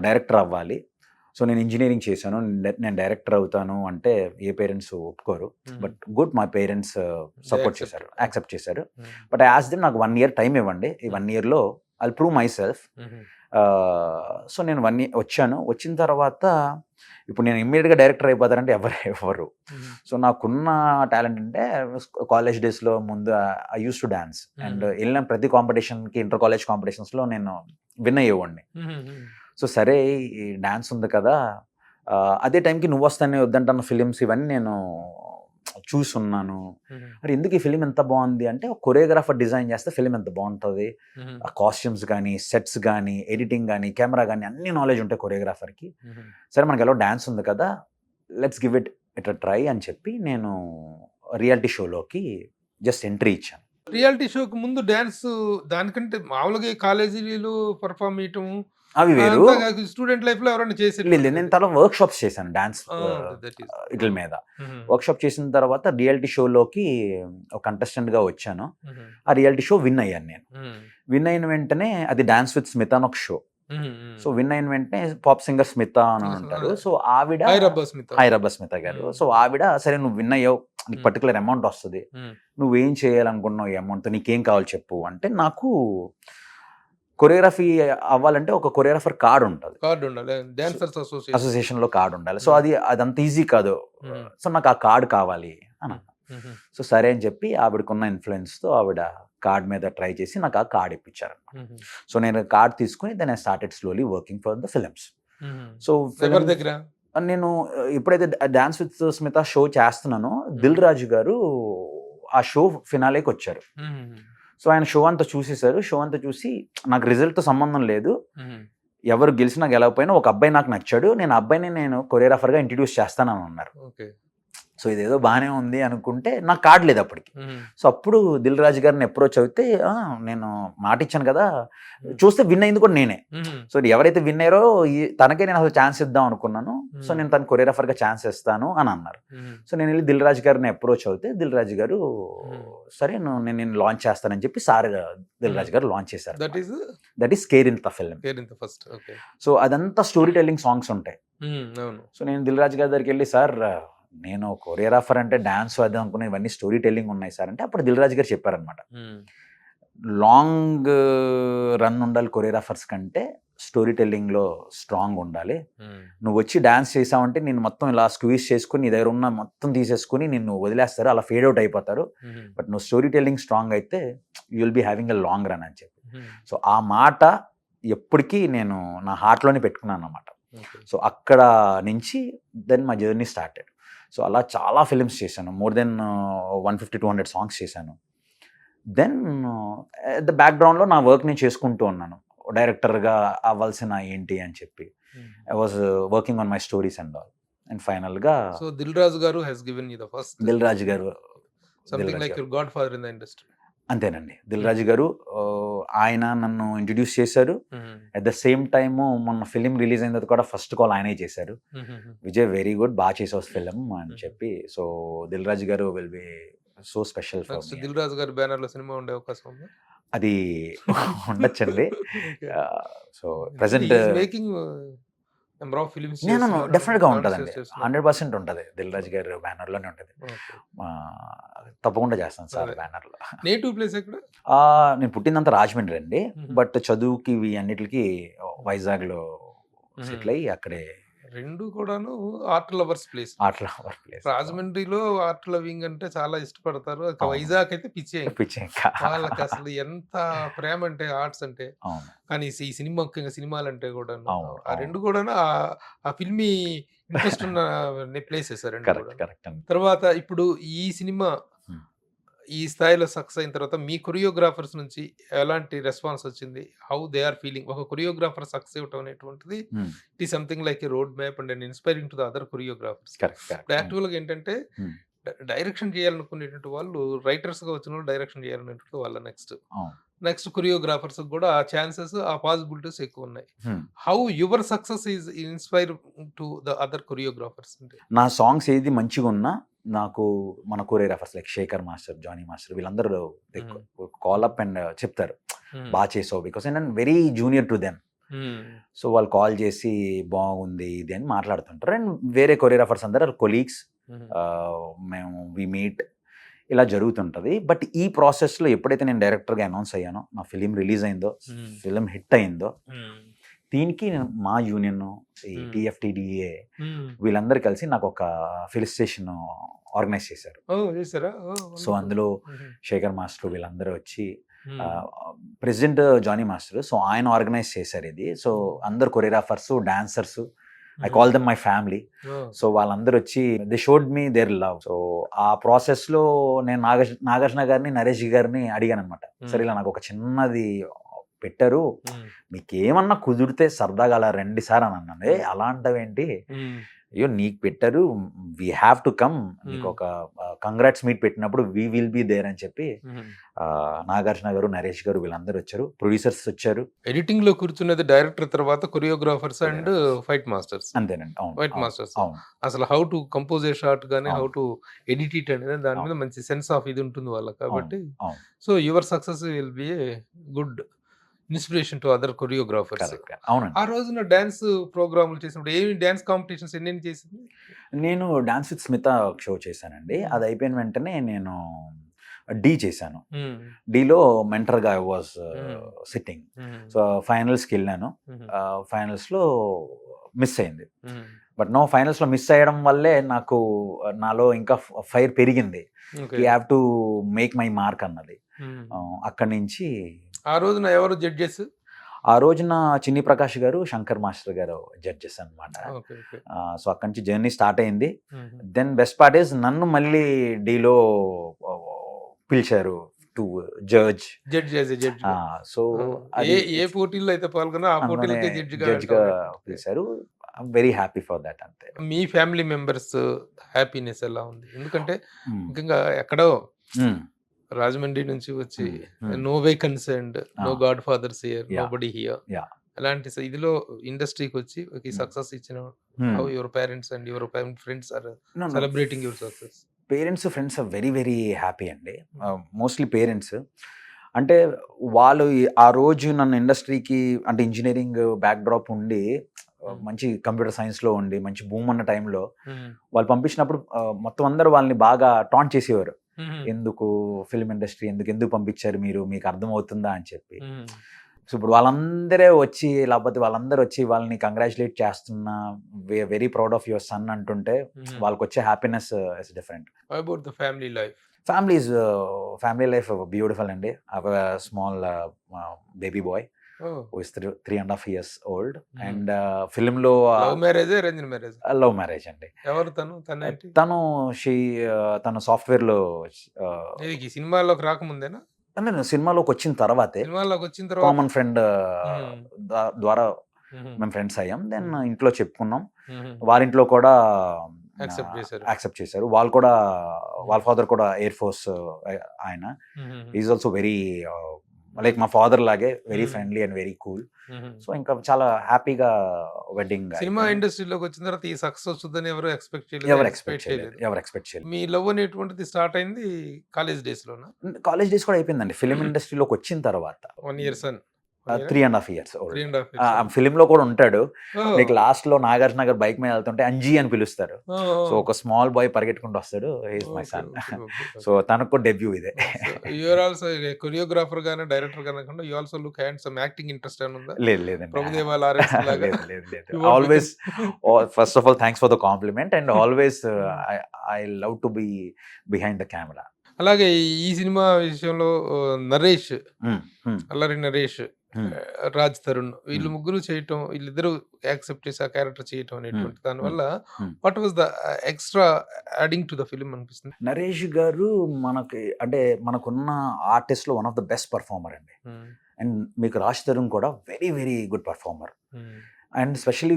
డైరెక్టర్ అవ్వాలి. సో నేను ఇంజనీరింగ్ చేశాను, నేను డైరెక్టర్ అవుతాను అంటే ఏ పేరెంట్స్ ఒప్పుకోరు. బట్ గుడ్, మా పేరెంట్స్ సపోర్ట్ చేశారు, యాక్సెప్ట్ చేశారు. బట్ ఐ ఆస్క్డ్ దెమ్ నాకు 1 year టైం ఇవ్వండి, ఈ 1 yearలో I will prove myself. So నేను 1 year వచ్చాను. వచ్చిన తర్వాత ఇప్పుడు నేను ఇమ్మీడియట్గా డైరెక్టర్ అయిపోతారంటే ఎవరు. సో నాకున్న టాలెంట్ అంటే కాలేజ్ డేస్లో ముందు I use to dance and వెళ్ళిన ప్రతి కాంపిటీషన్కి, ఇంటర్ కాలేజ్ కాంపిటీషన్స్లో నేను విన్ అయ్యేవాడిని. సో సరే ఈ డాన్స్ ఉంది కదా, అదే టైంకి నువ్వు వస్తానే వద్దంటున్న ఫిలిమ్స్ ఇవన్నీ నేను చూసున్నాను. మరి ఎందుకు ఈ ఫిలిం ఎంత బాగుంది అంటే, కొరియోగ్రాఫర్ డిజైన్ చేస్తే ఫిలిం ఎంత బాగుంటుంది, ఆ కాస్ట్యూమ్స్ కానీ, సెట్స్ కానీ, ఎడిటింగ్ కానీ, కెమెరా కానీ అన్ని నాలెడ్జ్ ఉంటాయి కొరియోగ్రాఫర్కి. సరే మనకి ఎలా డాన్స్ ఉంది కదా, లెట్స్ గివ్ ఇట్ ట్రై అని చెప్పి నేను రియాలిటీ షోలోకి జస్ట్ ఎంట్రీ ఇచ్చాను. రియాలిటీ షోకి ముందు డాన్స్ దానికంటే మామూలుగా కాలేజీలో పర్ఫామ్ చేయటం అవి వేరు. స్టూడెంట్ లైఫ్ లో ఎవరైనా చేసి లేదు, నేను తర్వాత వర్క్ షాప్స్ చేశాను డాన్స్ వీటి మీద. వర్క్ షాప్ చేసిన తర్వాత రియాలిటీ షోలోకి ఒక కంటెస్టెంట్ గా వచ్చాను. ఆ రియాలిటీ షో విన్ అయ్యాను నేను. విన్ అయిన వెంటనే అది డాన్స్ విత్ స్మిత అని ఒక షో. సో విన్ అయిన వెంటనే పాప్ సింగర్ స్మిత అని అంటారు. సో ఆవిడ హైరాబా స్మిత గారు. సో ఆవిడ సరే నువ్వు విన్ అయ్యావు, నీకు పర్టికులర్ అమౌంట్ వస్తుంది, నువ్వేం చేయాలనుకున్నావు ఈ అమౌంట్తో, నీకేం కావాలి చెప్పు అంటే, నాకు కొరియోగ్రఫీ అవ్వాలంటే ఒక కొరియోగ్రాఫర్ కార్డు ఉంటుంది, అసోసియేషన్లో కార్డు ఉండాలి. సో అదంత ఈజీ కాదు. సో నాకు ఆ కార్డు కావాలి అని. సో సరే అని చెప్పి ఆవిడకున్న ఇన్ఫ్లుయెన్స్తో ఆవిడ కార్డ్ మీద ట్రై చేసి నాకు ఆ కార్డ్ ఇప్పించారు. సో నేను కార్డ్ తీసుకుని then I started slowly working for the films. So నేను ఎప్పుడైతే డాన్స్ విత్ స్మిత షో చేస్తున్నానో, దిల్ రాజు గారు ఆ షో ఫినాలేకి వచ్చారు. సో ఆయన షో అంతా చూసేశారు. షో అంతా చూసి నాకు రిజల్ట్తో సంబంధం లేదు, ఎవరు గెలిచినా గెలవకపోయినా ఒక అబ్బాయి నాకు నచ్చాడు, నేను అబ్బాయిని నేను కొరియోగ్రాఫర్గా ఇంట్రడ్యూస్ చేస్తానని అన్నారు. సో ఇదేదో బాగానే ఉంది అనుకుంటే నాకు కార్డు లేదు అప్పటికి. సో అప్పుడు దిల్ రాజు గారిని అప్రోచ్ అయితే, నేను మాట ఇచ్చాను కదా, చూస్తే విన్ అయింది కూడా నేనే. సో ఎవరైతే విన్ అయ్యారో తనకే నేను అసలు ఛాన్స్ ఇద్దాం అనుకున్నాను. సో నేను తన కొరియోగ్రాఫర్గా ఛాన్స్ ఇస్తాను అని అన్నారు. సో నేను వెళ్ళి దిల్ రాజు గారిని అప్రోచ్ అవుతే దిల్ రాజు గారు సరే నేను లాంచ్ చేస్తానని చెప్పి సార్ దిల్ రాజు గారు లాంచ్ చేశారు. That is Kerintha film. So అదంతా స్టోరీ టెల్లింగ్ సాంగ్స్ ఉంటాయి. సో నేను దిల్ రాజు గారి దగ్గరికి వెళ్ళి, సార్ నేను కొరియోగ్రాఫర్ అంటే డాన్స్ అది అనుకున్నా, ఇవన్నీ స్టోరీ టెల్లింగ్ ఉన్నాయి సార్ అంటే, అప్పుడు దిల్ రాజు గారు చెప్పారనమాట, లాంగ్ రన్ ఉండాలి కొరియోగ్రాఫర్స్ కంటే స్టోరీ టెల్లింగ్లో స్ట్రాంగ్ ఉండాలి. నువ్వు వచ్చి డాన్స్ చేసావంటే నేను మొత్తం ఇలా స్క్వీజ్ చేసుకుని నీ దగ్గర ఉన్న మొత్తం తీసేసుకుని నిన్ను వదిలేస్తారు, అలా ఫేడ్ అవుట్ అయిపోతారు. బట్ నువ్వు స్టోరీ టెల్లింగ్ స్ట్రాంగ్ అయితే you will be having a long run అని చెప్పి. సో ఆ మాట ఎప్పటికీ నేను నా హార్ట్లోనే పెట్టుకున్నాను అన్నమాట. సో అక్కడ నుంచి దెన్ మా జర్నీ స్టార్టెడ్. సో అలా చాలా ఫిలిమ్స్ చేశాను, మోర్ దెన్ 150-200 సాంగ్స్ చేశాను. దెన్ ద బ్యాక్గ్రౌండ్లో నా వర్క్ నేను చేసుకుంటూ ఉన్నాను, డైరెక్టర్గా అవ్వాల్సిన ఏంటి అని చెప్పి. I was working on my stories and all. And ఫైనల్గా దిల్ రాజు గారు దిల్ రాజు గారు అంతేనండి. దిల్ రాజు గారు ఆయన నన్ను ఇంట్రడ్యూస్ చేశారు. అట్ ద సేమ్ టైమ్ మొన్న ఫిలిం రిలీజ్ అయిన తర్వాత కూడా ఫస్ట్ కాల్ ఆయనే చేశారు, విజయ్ వెరీ గుడ్, బాగా చేసావు ఫిలిం అని చెప్పి. So Dil Raju garu will be so special for me. Dil Raju గారి బ్యానర్ లో సినిమా ఉండే అవకాశం ఉందా? అది ఉండొచ్చండి. So present number of films నేను డెఫినెట్గా ఉంటుందండి, 100% ఉంటుంది. దిల్ రాజు గారి బ్యానర్లోనే ఉంటుంది. తప్పకుండా చేస్తాను సార్ అదే. బ్యానర్లో. నేటివ్ ప్లేస్ ఎక్కడ? నేను పుట్టిందంతా రాజమండ్రి అండి, బట్ చదువుకి ఇవి అన్నిటికీ వైజాగ్లో సెటిల్ అయ్యి అక్కడే రెండు కూడాను ఆర్ట్ లవర్స్ ప్లేస్. ఆటల ప్లేస్ రాజమండ్రిలో ఆర్ట్ లవింగ్ అంటే చాలా ఇష్టపడతారు. అవును. వైజాగ్ అయితే పిచ్చే. పిచ్చి ఇంకా. వాళ్ళకి అసలు ఎంత ప్రేమ అంటే ఆర్ట్స్ అంటే. అవును కానీ ఈ సినిమా ముఖ్యంగా సినిమాలు అంటే కూడా అవును, ఆ అవును. రెండు కూడా ఆ ఫిల్మీ ఇంట్రెస్ట్ ఉన్న ప్లేసెస్ రెండు కరెక్ట్ కూడా. కరెక్ట్ అండి. తర్వాత ఇప్పుడు ఈ సినిమా Hmm. ఈ స్థాయిలో సక్సెస్ అయిన తర్వాత మీ కొరియోగ్రాఫర్స్ నుంచి ఎలాంటి రెస్పాన్స్ వచ్చింది? How they are feeling? ఒక కొరియోగ్రాఫర్ సక్సెస్ అవ్వటం అనేటువంటిది Hmm. It is something like a road map and inspiring to the other choreographers. Correct correct. యాక్చువల్గా ఏంటంటే Hmm. డైరెక్షన్ చేయాలనుకునేటువంటి వాళ్ళు రైటర్స్గా వచ్చిన వాళ్ళు డైరెక్షన్ చేయాలనేటువంటి వాళ్ళ అవును. నెక్స్ట్ కొరియోగ్రాఫర్స్ కూడా ఆ ఛాన్సెస్ ఆ పాసిబిలిటీస్ ఎక్కువ ఉన్నాయి. Hmm. How your success is inspire to the other choreographers అంటే? నా సాంగ్స్ ఏది మంచిగా ఉన్నా నాకు మన choreographers like Shekhar master, Jani master వీళ్ళందరూ కాల్ అప్ అండ్ చెప్తారు బాగా చేసావు, బికాస్ నేను very junior to them. So వాళ్ళు కాల్ చేసి బాగుంది ఇది అని మాట్లాడుతుంటారు. అండ్ వేరే కొరియోగ్రాఫర్స్ అందరూ కొలీగ్స్, మేము వి మీట్, ఇలా జరుగుతుంటుంది. బట్ ఈ ప్రాసెస్లో ఎప్పుడైతే నేను డైరెక్టర్గా అనౌన్స్ అయ్యానో, నా ఫిలిం రిలీజ్ అయిందో, ఫిలిం హిట్ అయిందో, దీనికి మా యూనియన్ ఈ టిఎఫ్టిడిఏ వీళ్ళందరూ కలిసి నాకు ఒక ఫెలిసిటేషన్ ఆర్గనైజ్ చేశారు. సో అందులో శేఖర్ మాస్టర్ వీళ్ళందరూ వచ్చి, ప్రెసిడెంట్ జానీ మాస్టర్, సో ఆయన ఆర్గనైజ్ చేశారు ఇది. సో అందరు choreographers, dancers, I call them my family. So వాళ్ళందరూ వచ్చి they showed me there love. So ఆ ప్రాసెస్లో నేను నాగార్జున గారిని, నరేష్ గారిని అడిగాను అనమాట, సరే ఇలా నాకు ఒక చిన్నది పెట్టారు, మీకేమన్నా కుదిరితే సరదాగా అలా రండి సార్ అని అన్నాను. అలాంటివేంటి, అయ్యో నీకు పెట్టారు, వీ హ్యావ్ టు కమ్, నీకు ఒక కంగ్రాట్స్ మీట్ పెట్టినప్పుడు వీ విల్ బీ దేర్ అని చెప్పి నాగార్జున గారు, నరేష్ గారు వీళ్ళందరూ వచ్చారు, ప్రొడ్యూసర్స్ వచ్చారు. ఎడిటింగ్ లో కూర్చున్నది డైరెక్టర్ తర్వాత కొరియోగ్రాఫర్స్ అండ్ ఫైట్ మాస్టర్స్. అంతేనండి. అవును, ఫైట్ మాస్టర్స్. అవును. అసలు how to compose A shot గానీ, హౌ అవును. టు ఎడిట్ ఇట్ అనేది దాని మీద మంచి సెన్స్ ఆఫ్ ఇది ఉంటుంది వాళ్ళకి. కాబట్టి అవును. So your success will be a good inspiration to other choreographers. Correct. అవునండి. ఆ రోజున డాన్స్ ప్రోగ్రాములు చేసినప్పుడు ఏమి డాన్స్ కాంపిటీషన్స్ ఎన్ని చేసింది? నేను డాన్స్ విత్ స్మిత షో చేశానండి. అది అయిపోయిన వెంటనే నేను డీ చేశాను. డీలో మెంటర్గా ఐ వాజ్ సిట్టింగ్. సో ఫైనల్స్కి వెళ్ళాను. ఫైనల్స్లో మిస్ అయింది. బట్ నో, ఫైనల్స్లో మిస్ అయ్యడం వల్లే నాకు నాలో ఇంకా ఫైర్ పెరిగింది. You have to make my mark అన్నది. అక్కడి నుంచి ఆ రోజున ఎవరు జడ్జెస్? ఆ రోజున చిన్ని ప్రకాష్ గారు, శంకర్ మాస్టర్ గారు జడ్జెస్ అనమాట. సో అక్కడి నుంచి జర్నీ స్టార్ట్ అయింది. దెన్ బెస్ట్ పార్ట్ ఈస్ నన్ను మళ్ళీ డీలో పిలిచారు టు జడ్జ్. సో ఏ పోటీల్లో అయితే పాల్గొన్నా ఆ పోటీలకే జడ్జ్గా పిలిచారు. I'm very happy for that. అంతే. మీ ఫ్యామిలీ మెంబర్స్ హ్యాపీనెస్ ఎలా ఉంది? ఎందుకంటే ముఖ్యంగా ఎక్కడో రాజమండ్రి నుంచి వచ్చి no way concerned, no godfathers here, nobody here, అలాంటి ఇదిలో ఇండస్ట్రీకి వచ్చి సక్సెస్ ఇచ్చిన your parents and your friends are celebrating your success. Parents, friends are very very happy అండి. మోస్ట్లీ పేరెంట్స్ అంటే వాళ్ళు ఆ రోజు నన్ను ఇండస్ట్రీకి అంటే ఇంజనీరింగ్ బ్యాక్డ్రాప్ ఉండి మంచి కంప్యూటర్ సైన్స్లో ఉండి మంచి బూమ్ అన్న టైంలో వాళ్ళు పంపించినప్పుడు మొత్తం అందరూ వాళ్ళని బాగా టాంట్ చేసేవారు. ఎందుకు ఫిల్మ్ ఇండస్ట్రీ, ఎందుకు పంపించారు మీరు, మీకు అర్థమవుతుందా అని చెప్పి. సో ఇప్పుడు వాళ్ళందరూ వచ్చి, లేకపోతే వాళ్ళందరూ వచ్చి వాళ్ళని కంగ్రాచులేట్ చేస్తున్నా, very proud of your son అంటుంటే వాళ్ళకి వచ్చే happiness is different. About the family life? Family life beautiful అండి. I have a small baby boy who is 3.5 years old. And film lo love marriage, arranged marriage? Love marriage andi. Evaru tanu software lo ఇది సినిమాలోకి రాకముందేనా? నేను సినిమాలోకి వచ్చిన తర్వాతే, కామన్ ఫ్రెండ్ ద్వారా మేము ఫ్రెండ్స్ అయ్యాం. దెన్ ఇంట్లో చెప్పుకున్నాం, వారింట్లో కూడా యాక్సెప్ట్ చేశారు. వాళ్ళు కూడా, వాళ్ళ ఫాదర్ కూడా ఎయిర్ ఫోర్స్ ఆయన. ఈజ్ ఆల్సో వెరీ లైక్ మా ఫాదర్ లాగే very friendly and very cool. So ఇంకా చాలా హ్యాపీగా వెడ్డింగ్. సినిమా ఇండస్ట్రీలోకి వచ్చిన తర్వాత ఈ సక్సెస్ వస్తుందని ఎవరు ఎక్స్పెక్ట్ చేయలేదు. మీ లవ్ అనేటువంటిది స్టార్ట్ అయింది కాలేజ్ డేస్ లోనా? కాలేజ్ డేస్ కూడా అయిపోయిందండి. ఫిలిం ఇండస్ట్రీలోకి వచ్చిన తర్వాత 1 year son. 3.5 years old. 3.5 years. Film లో కూడా ఉంటాడు. Oh. మీకు లాస్ట్ లో నాగార్జున గారు బైక్ మీద వెళ్తుంటే అంజీ అని పిలుస్తారు. Oh. సో ఒక స్మాల్ బాయ్ పరిగెట్టుకుంటూ వస్తాడు, హీస్ మై సన్. సో తనకు కూడా డెబ్యూ ఇదే. యూఆర్ ఆల్సో కొరియోగ్రాఫర్ గానే డైరెక్టర్ గానే కాకుండా you also look handsome. Acting interest అని ఉందా? లేదండి. ప్రభుదేవా లారెన్స్ లాగా లేదు. Always first of all thanks for the compliment and always I love to be behind the camera. అలాగే ఈ సినిమా విషయంలో నరేష్, అల్లరి నరేష్, రాజ్ తరుణ్ వీళ్ళు ముగ్గురు చేయటం, వీళ్ళిద్దరూ యాక్సెప్ట్ చేసి ఆ క్యారెక్టర్ చేయటం అనేటువంటి దానివల్ల what was the extra adding to the film అనిపిస్తుంది? నరేష్ గారు మనకి అంటే మనకున్న ఆర్టిస్ట్ లో one of the best performer అండి. అండ్ మీకు రాజ్ తరుణ్ కూడా very very good performer. And specially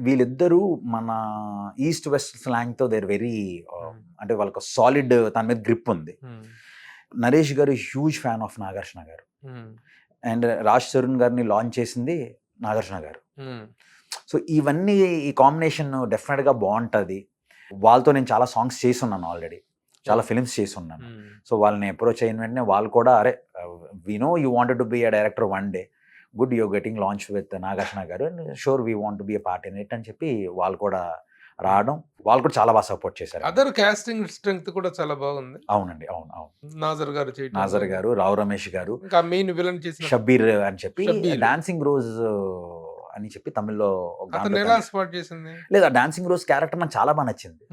వీళ్ళిద్దరూ మన ఈస్ట్ వెస్ట్ స్లాంగ్తో దేర్ వెరీ అంటే వాళ్ళకి సాలిడ్ దాని మీద గ్రిప్ ఉంది. నరేష్ గారు huge fan of Nagarjuna garu and Raj Tarun గారిని లాంచ్ చేసింది నాగార్జున గారు. సో ఇవన్నీ ఈ కాంబినేషన్ డెఫినెట్గా బాగుంటుంది. వాళ్ళతో నేను చాలా సాంగ్స్ చేసి ఉన్నాను, ఆల్రెడీ చాలా ఫిలిమ్స్ చేసి ఉన్నాను. సో వాళ్ళని అప్రోచ్ అయిన వెంటనే వాళ్ళు కూడా అరే we know you wanted to be a director one day, good you're getting launch with Nagarjuna garu and sure we want be a part in it అని చెప్పి వాళ్ళు కూడా రావడం, వాళ్ళు కూడా చాలా బాగా సపోర్ట్ చేశారు. అదర్ కాస్టింగ్ స్ట్రెంగ్త్ కూడా చాలా బాగుంది. అవునండి, అవును. నాజర్ గారు చేయటం, నాజర్ గారు, రావు రమేష్ గారు, ఇంకా మెయిన్ విలన్ చేసిన షబ్బీర్ అని చెప్పి డాన్సింగ్ రోజ్ అని చెప్పి తమిళ్లో స్పాట్ చేసింది. లేదా డాన్సింగ్ రోజ్ క్యారెక్టర్ నాకు చాలా బాగా నచ్చింది.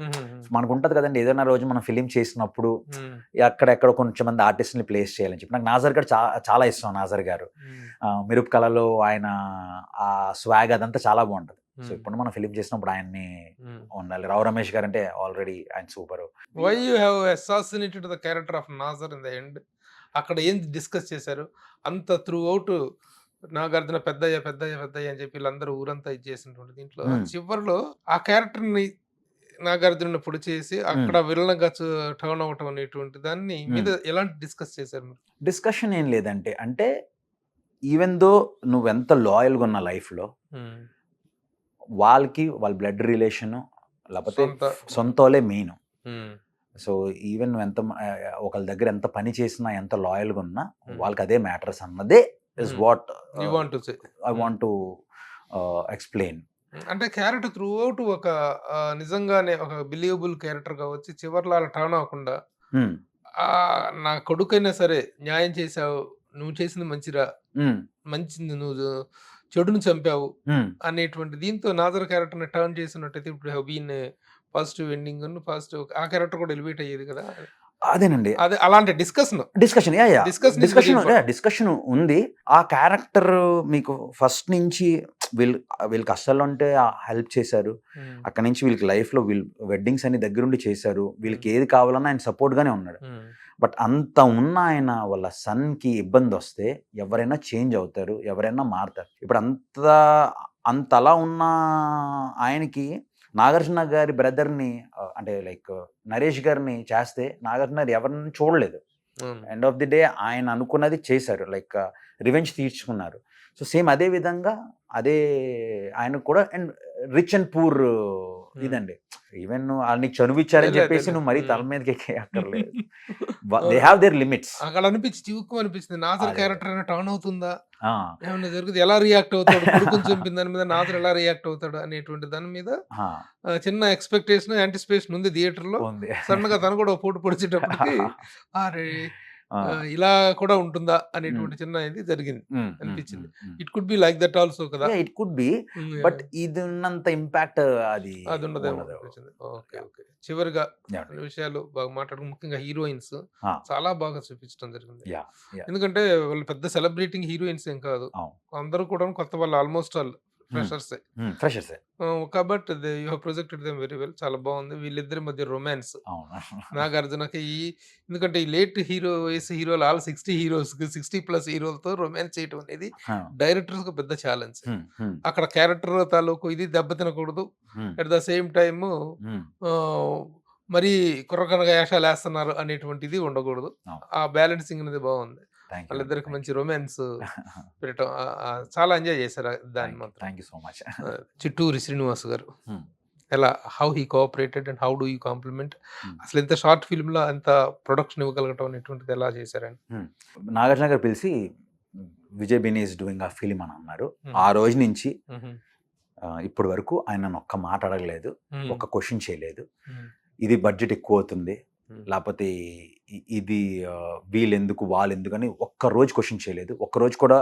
మనకు ఉంటది కదండి, ఏదైనా రోజు మనం ఫిలిం చేసినప్పుడు అక్కడెక్కడ కొంచెం మంది ఆర్టిస్ట్ ని ప్లేస్ చేయాలని చెప్పి. నాకు నాజర్ గారు చాలా ఇష్టం. నాజర్ గారు మిరుపు కళలో ఆయన ఆ స్వాగ్ అదంతా చాలా బాగుంటది. సో ఇప్పుడు మనం ఫిలిం చేసినప్పుడు ఆయన్ని ఉండాలి. రావు రమేష్ గారు అంటే ఆల్రెడీ ఆయన super. Why you have assassinated the character of Nassar in the end? అక్కడ ఏం డిస్కస్ చేశారు? అంత త్రూ అవుట్ నాగార్జున పెద్దయ్య అని చెప్పి వీళ్ళందరూ ఊరంతా ఇచ్చేసినటువంటి దీంట్లో చివరిలో ఆ క్యారెక్టర్ ని నాగార్జున పొడి చేసి అక్కడ విలన్ గా టర్న్ అవటం అనేటువంటి దాన్ని మీద ఎలాంటి డిస్కస్ చేశారు మీరు? డిస్కషన్ ఏం లేదంటే, అంటే ఈవెన్ దో నువ్వెంత లాయల్గా ఉన్న లైఫ్లో వాళ్ళకి వాళ్ళ బ్లడ్ రిలేషన్ లేకపోతే సొంతోలే మెయిన్. సో ఈవెన్ నువ్వు ఎంత ఒకళ్ళ దగ్గర ఎంత పని చేసినా ఎంత లాయల్గా ఉన్నా వాళ్ళకి అదే మ్యాటర్స్ అన్నదే is what I want to explain. అంటే క్యారెక్టర్ త్రూ అవుట్ ఒక నిజంగానే ఒక బిలీవబుల్ క్యారెక్టర్ గా వచ్చి చివర్లో అలా టర్న్ అవ్వకుండా నా కొడుకైనా సరే న్యాయం చేసావు, నువ్వు చేసింది మంచిరా, మంచిది, నువ్వు చెడును చంపావు అనేటువంటి దీంతో నాజర్ క్యారెక్టర్ ని టర్న్ చేసినట్టయితే ఇప్పుడు హబీన్ పాజిటివ్ ఎండింగ్ పాజిటివ్ ఆ క్యారెక్టర్ కూడా ఎలివేట్ అయ్యేది కదా. అదేనండి, అదే అలాంటి డిస్కషన్ ఉంది. ఆ క్యారెక్టర్ మీకు ఫస్ట్ నుంచి వీళ్ళు కష్టాల్లో ఉంటే హెల్ప్ చేశారు. అక్కడ నుంచి వీళ్ళకి లైఫ్ లో వీళ్ళు వెడ్డింగ్స్ అన్ని దగ్గరుండి చేశారు. వీళ్ళకి ఏది కావాలన్నా ఆయన సపోర్ట్ గానే ఉన్నాడు. బట్ అంత ఉన్న ఆయన వాళ్ళ సన్ కి ఇబ్బంది వస్తే ఎవరైనా చేంజ్ అవుతారు, ఎవరైనా మారుతారు. ఇప్పుడు అంతలా ఉన్న ఆయనకి నాగార్జున గారి బ్రదర్ని అంటే లైక్ నరేష్ గారిని చేస్తే నాగార్జున గారు ఎవరిని చూడలేదు. ఎండ్ ఆఫ్ ది డే ఆయన అనుకున్నది చేశారు, లైక్ రివెంజ్ తీర్చుకున్నారు. సో సేమ్ అదే విధంగా అదే ఆయనకు కూడా అండ్ రిచ్ అండ్ పూర్ ఇదండి. ఈవెన్ నీకు చనువిచ్చారని చెప్పేసి నువ్వు మరీ తల మీదకి అక్కర్లేదు. They have their limits. అక్కడ అనిపించి చివుకు అనిపిస్తుంది నాజర్ క్యారెక్టర్ అయినా టర్న్ అవుతుందా, ఏమన్నా జరుగుతుంది, ఎలా రియాక్ట్ అవుతాడు, కొడుకుని చంపిన దాని మీద నాజర్ ఎలా రియాక్ట్ అవుతాడు అనేటువంటి దాని మీద చిన్న ఎక్స్పెక్టేషన్ యాంటిసిపేషన్ ఉంది థియేటర్ లో. సడన్ గా తను కూడా పోటు పొడిచేటప్పటికి అరే ఇలా కూడా ఉంటుందా అనేటువంటి చిన్న ఇది జరిగింది అనిపించింది. It could be like that also కదా. ఇట్ కుడ్ బి, బట్ ఇది ఉన్నంత ఇంపాక్ట్ అది ఉండదేమో అనిపించింది. Okay okay. చివరిగా అన్ని విషయాలు బాగా మాట్లాడుకుని ముఖ్యంగా హీరోయిన్స్ చాలా బాగా చూపించడం జరిగింది. ఎందుకంటే వాళ్ళు పెద్ద సెలబ్రేటింగ్ హీరోయిన్స్ ఏం కాదు, అందరూ కూడా కొత్త వాళ్ళు, ఆల్మోస్ట్ ఆల్ ఫ్రెషర్స్. కాబట్టి you have projected them very well. చాలా బాగుంది. వీళ్ళిద్దరి మధ్య రొమాన్స్ నాగార్జునకి ఎందుకంటే ఈ లేట్ హీరోలు ఆల్ 60 హీరోస్ 60+ హీరోలతో రొమాన్స్ చేయటం అనేది డైరెక్టర్స్ కు పెద్ద ఛాలెంజ్. అక్కడ క్యారెక్టర్ తాలూకు ఇది దెబ్బతినకూడదు, అట్ ద సేమ్ టైమ్ మరి కుర్రకనగా వేషాలు వేస్తున్నారు అనేటువంటిది ఉండకూడదు. ఆ బ్యాలెన్సింగ్ అనేది బాగుంది. వాళ్ళిద్దరికి మంచి రొమాన్స్ పెట్టడం చాలా ఎంజాయ్ చేశారు దాన్ని మాత్రం. Thank you so much. Chitturi Srinivas గారు ఎలా, how he cooperated and how do you compliment, అసలు ఇంత షార్ట్ ఫిల్మ్ లో అంత ప్రొడక్షన్ ఇవ్వగలగటం అనేటువంటిది ఎలా చేశారని? నాగార్జున గారు పిలిచి విజయ్ బిని ఈస్ డూయింగ్ ఆ ఫిలిం అని అన్నారు. ఆ రోజు నుంచి ఇప్పటి వరకు ఆయన నన్ను ఒక్క మాట అడగలేదు, ఒక్క క్వశ్చన్ చేయలేదు. ఇది బడ్జెట్ ఎక్కువ అవుతుంది, లేకపోతే ఇది వీళ్ళెందుకు వాళ్ళెందుకు అని ఒక్క రోజు క్వశ్చన్ చేయలేదు. ఒక్క రోజు కూడా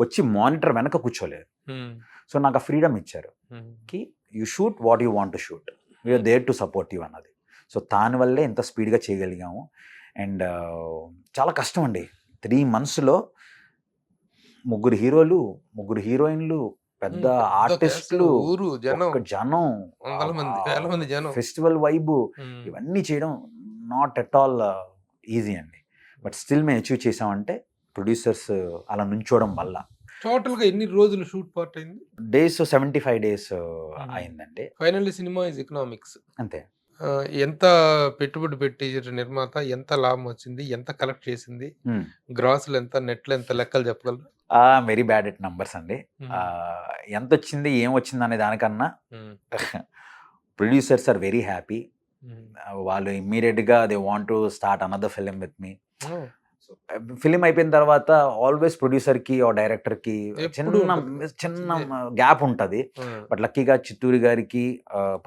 వచ్చి మానిటర్ వెనక కూర్చోలేదు. సో నాకు ఆ ఫ్రీడమ్ ఇచ్చారు కి you shoot what you want to shoot, we're there to support you అన్నది. సో దానివల్లే ఇంత స్పీడ్గా చేయగలిగాము. అండ్ చాలా కష్టం అండి. 3 monthsలో 3 హీరోలు, 3 హీరోయిన్లు, పెద్ద ఆర్టిస్టులు, జనం, ఫెస్టివల్ వైబ్, ఇవన్నీ చేయడం నాట్ ఎట్ ఆల్ ఈజీ అండి. బట్ స్టిల్ మేము అచీవ్ చేసామంటే ప్రొడ్యూసర్స్ అలా నుంచోవడం వల్ల. టోటల్ గా ఎన్ని రోజులు షూట్ పార్ట్ అయింది? డేస్ 75 days అయిందండి. Finally cinema is economics. అంతే. ఎంత పెట్టుబడి పెట్టి నిర్మాత ఎంత లాభం వచ్చింది, ఎంత కలెక్ట్ చేసింది, గ్రాసులు ఎంత, నెట్లు ఎంత, లెక్కలు చెప్పగలరు? వెరీ బ్యాడ్ ఎట్ నంబర్స్ అండి. ఎంత వచ్చింది ఏం వచ్చింది అనే దానికన్నా ప్రొడ్యూసర్స్ ఆర్ వెరీ హ్యాపీ. వాళ్ళు ఇమ్మీడియట్గా they want to start another film with me. Film అయిపోయిన తర్వాత ఆల్వేస్ ప్రొడ్యూసర్కి ఆ డైరెక్టర్కి చిన్న గ్యాప్ ఉంటుంది. బట్ లక్కీగా చిత్తూరు గారికి,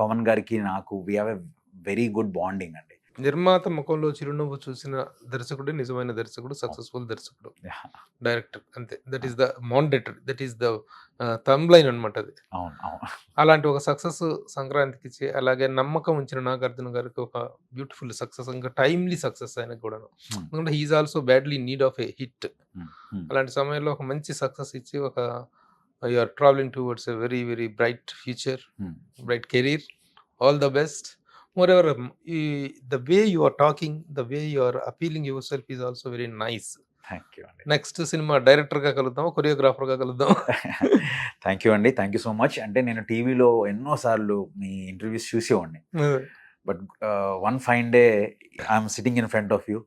పవన్ గారికి నాకు we have a very good bonding అండి. నిర్మాత ముఖంలో చిరునవ్వు చూసిన దర్శకుడు నిజమైన దర్శకుడు, సక్సెస్ఫుల్ దర్శకుడు, డైరెక్టర్. అంతే. That is the mandatory, that is the thumb line అనమాట అది. అలాంటి ఒక సక్సెస్ సంక్రాంతికి ఇచ్చి, అలాగే నమ్మకం ఉంచిన నాగార్జున గారికి ఒక బ్యూటిఫుల్ సక్సెస్, ఇంకా టైమ్లీ సక్సెస్ ఆయనకు కూడా. ఎందుకంటే he's also badly need of a hit. అలాంటి సమయంలో ఒక మంచి సక్సెస్ ఇచ్చి ఒక you are travelling towards a very very bright future, bright career. All the best. Moreover, the way you are talking, the way you are appealing yourself is also very nice. Thank you అండి. నెక్స్ట్ సినిమా డైరెక్టర్గా కలుద్దాం, కొరియోగ్రాఫర్గా కలుద్దాం. థ్యాంక్ యూ అండి. Thank you so much. అంటే నేను టీవీలో ఎన్నోసార్లు మీ ఇంటర్వ్యూస్ చూసేవాడిని. But one fine day I'm sitting in front of you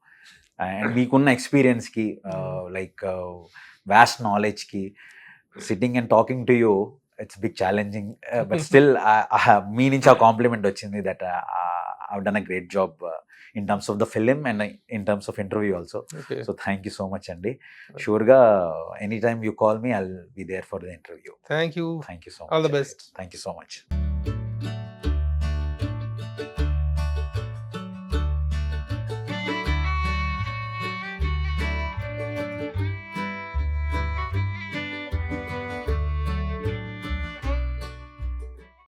and మీకున్న ఎక్స్పీరియన్స్కి, లైక్ వాస్ట్ నాలెడ్జ్కి, sitting and talking to you, it's big challenging. But still మీ నుంచి ఆ కాంప్లిమెంట్ వచ్చింది that I done a great job in terms of the film and in terms of interview also. So thank you so much అండి. షూర్గా any time you call me, I will be there for the interview. Thank you. Thank you so much. All the best. Thank you so much.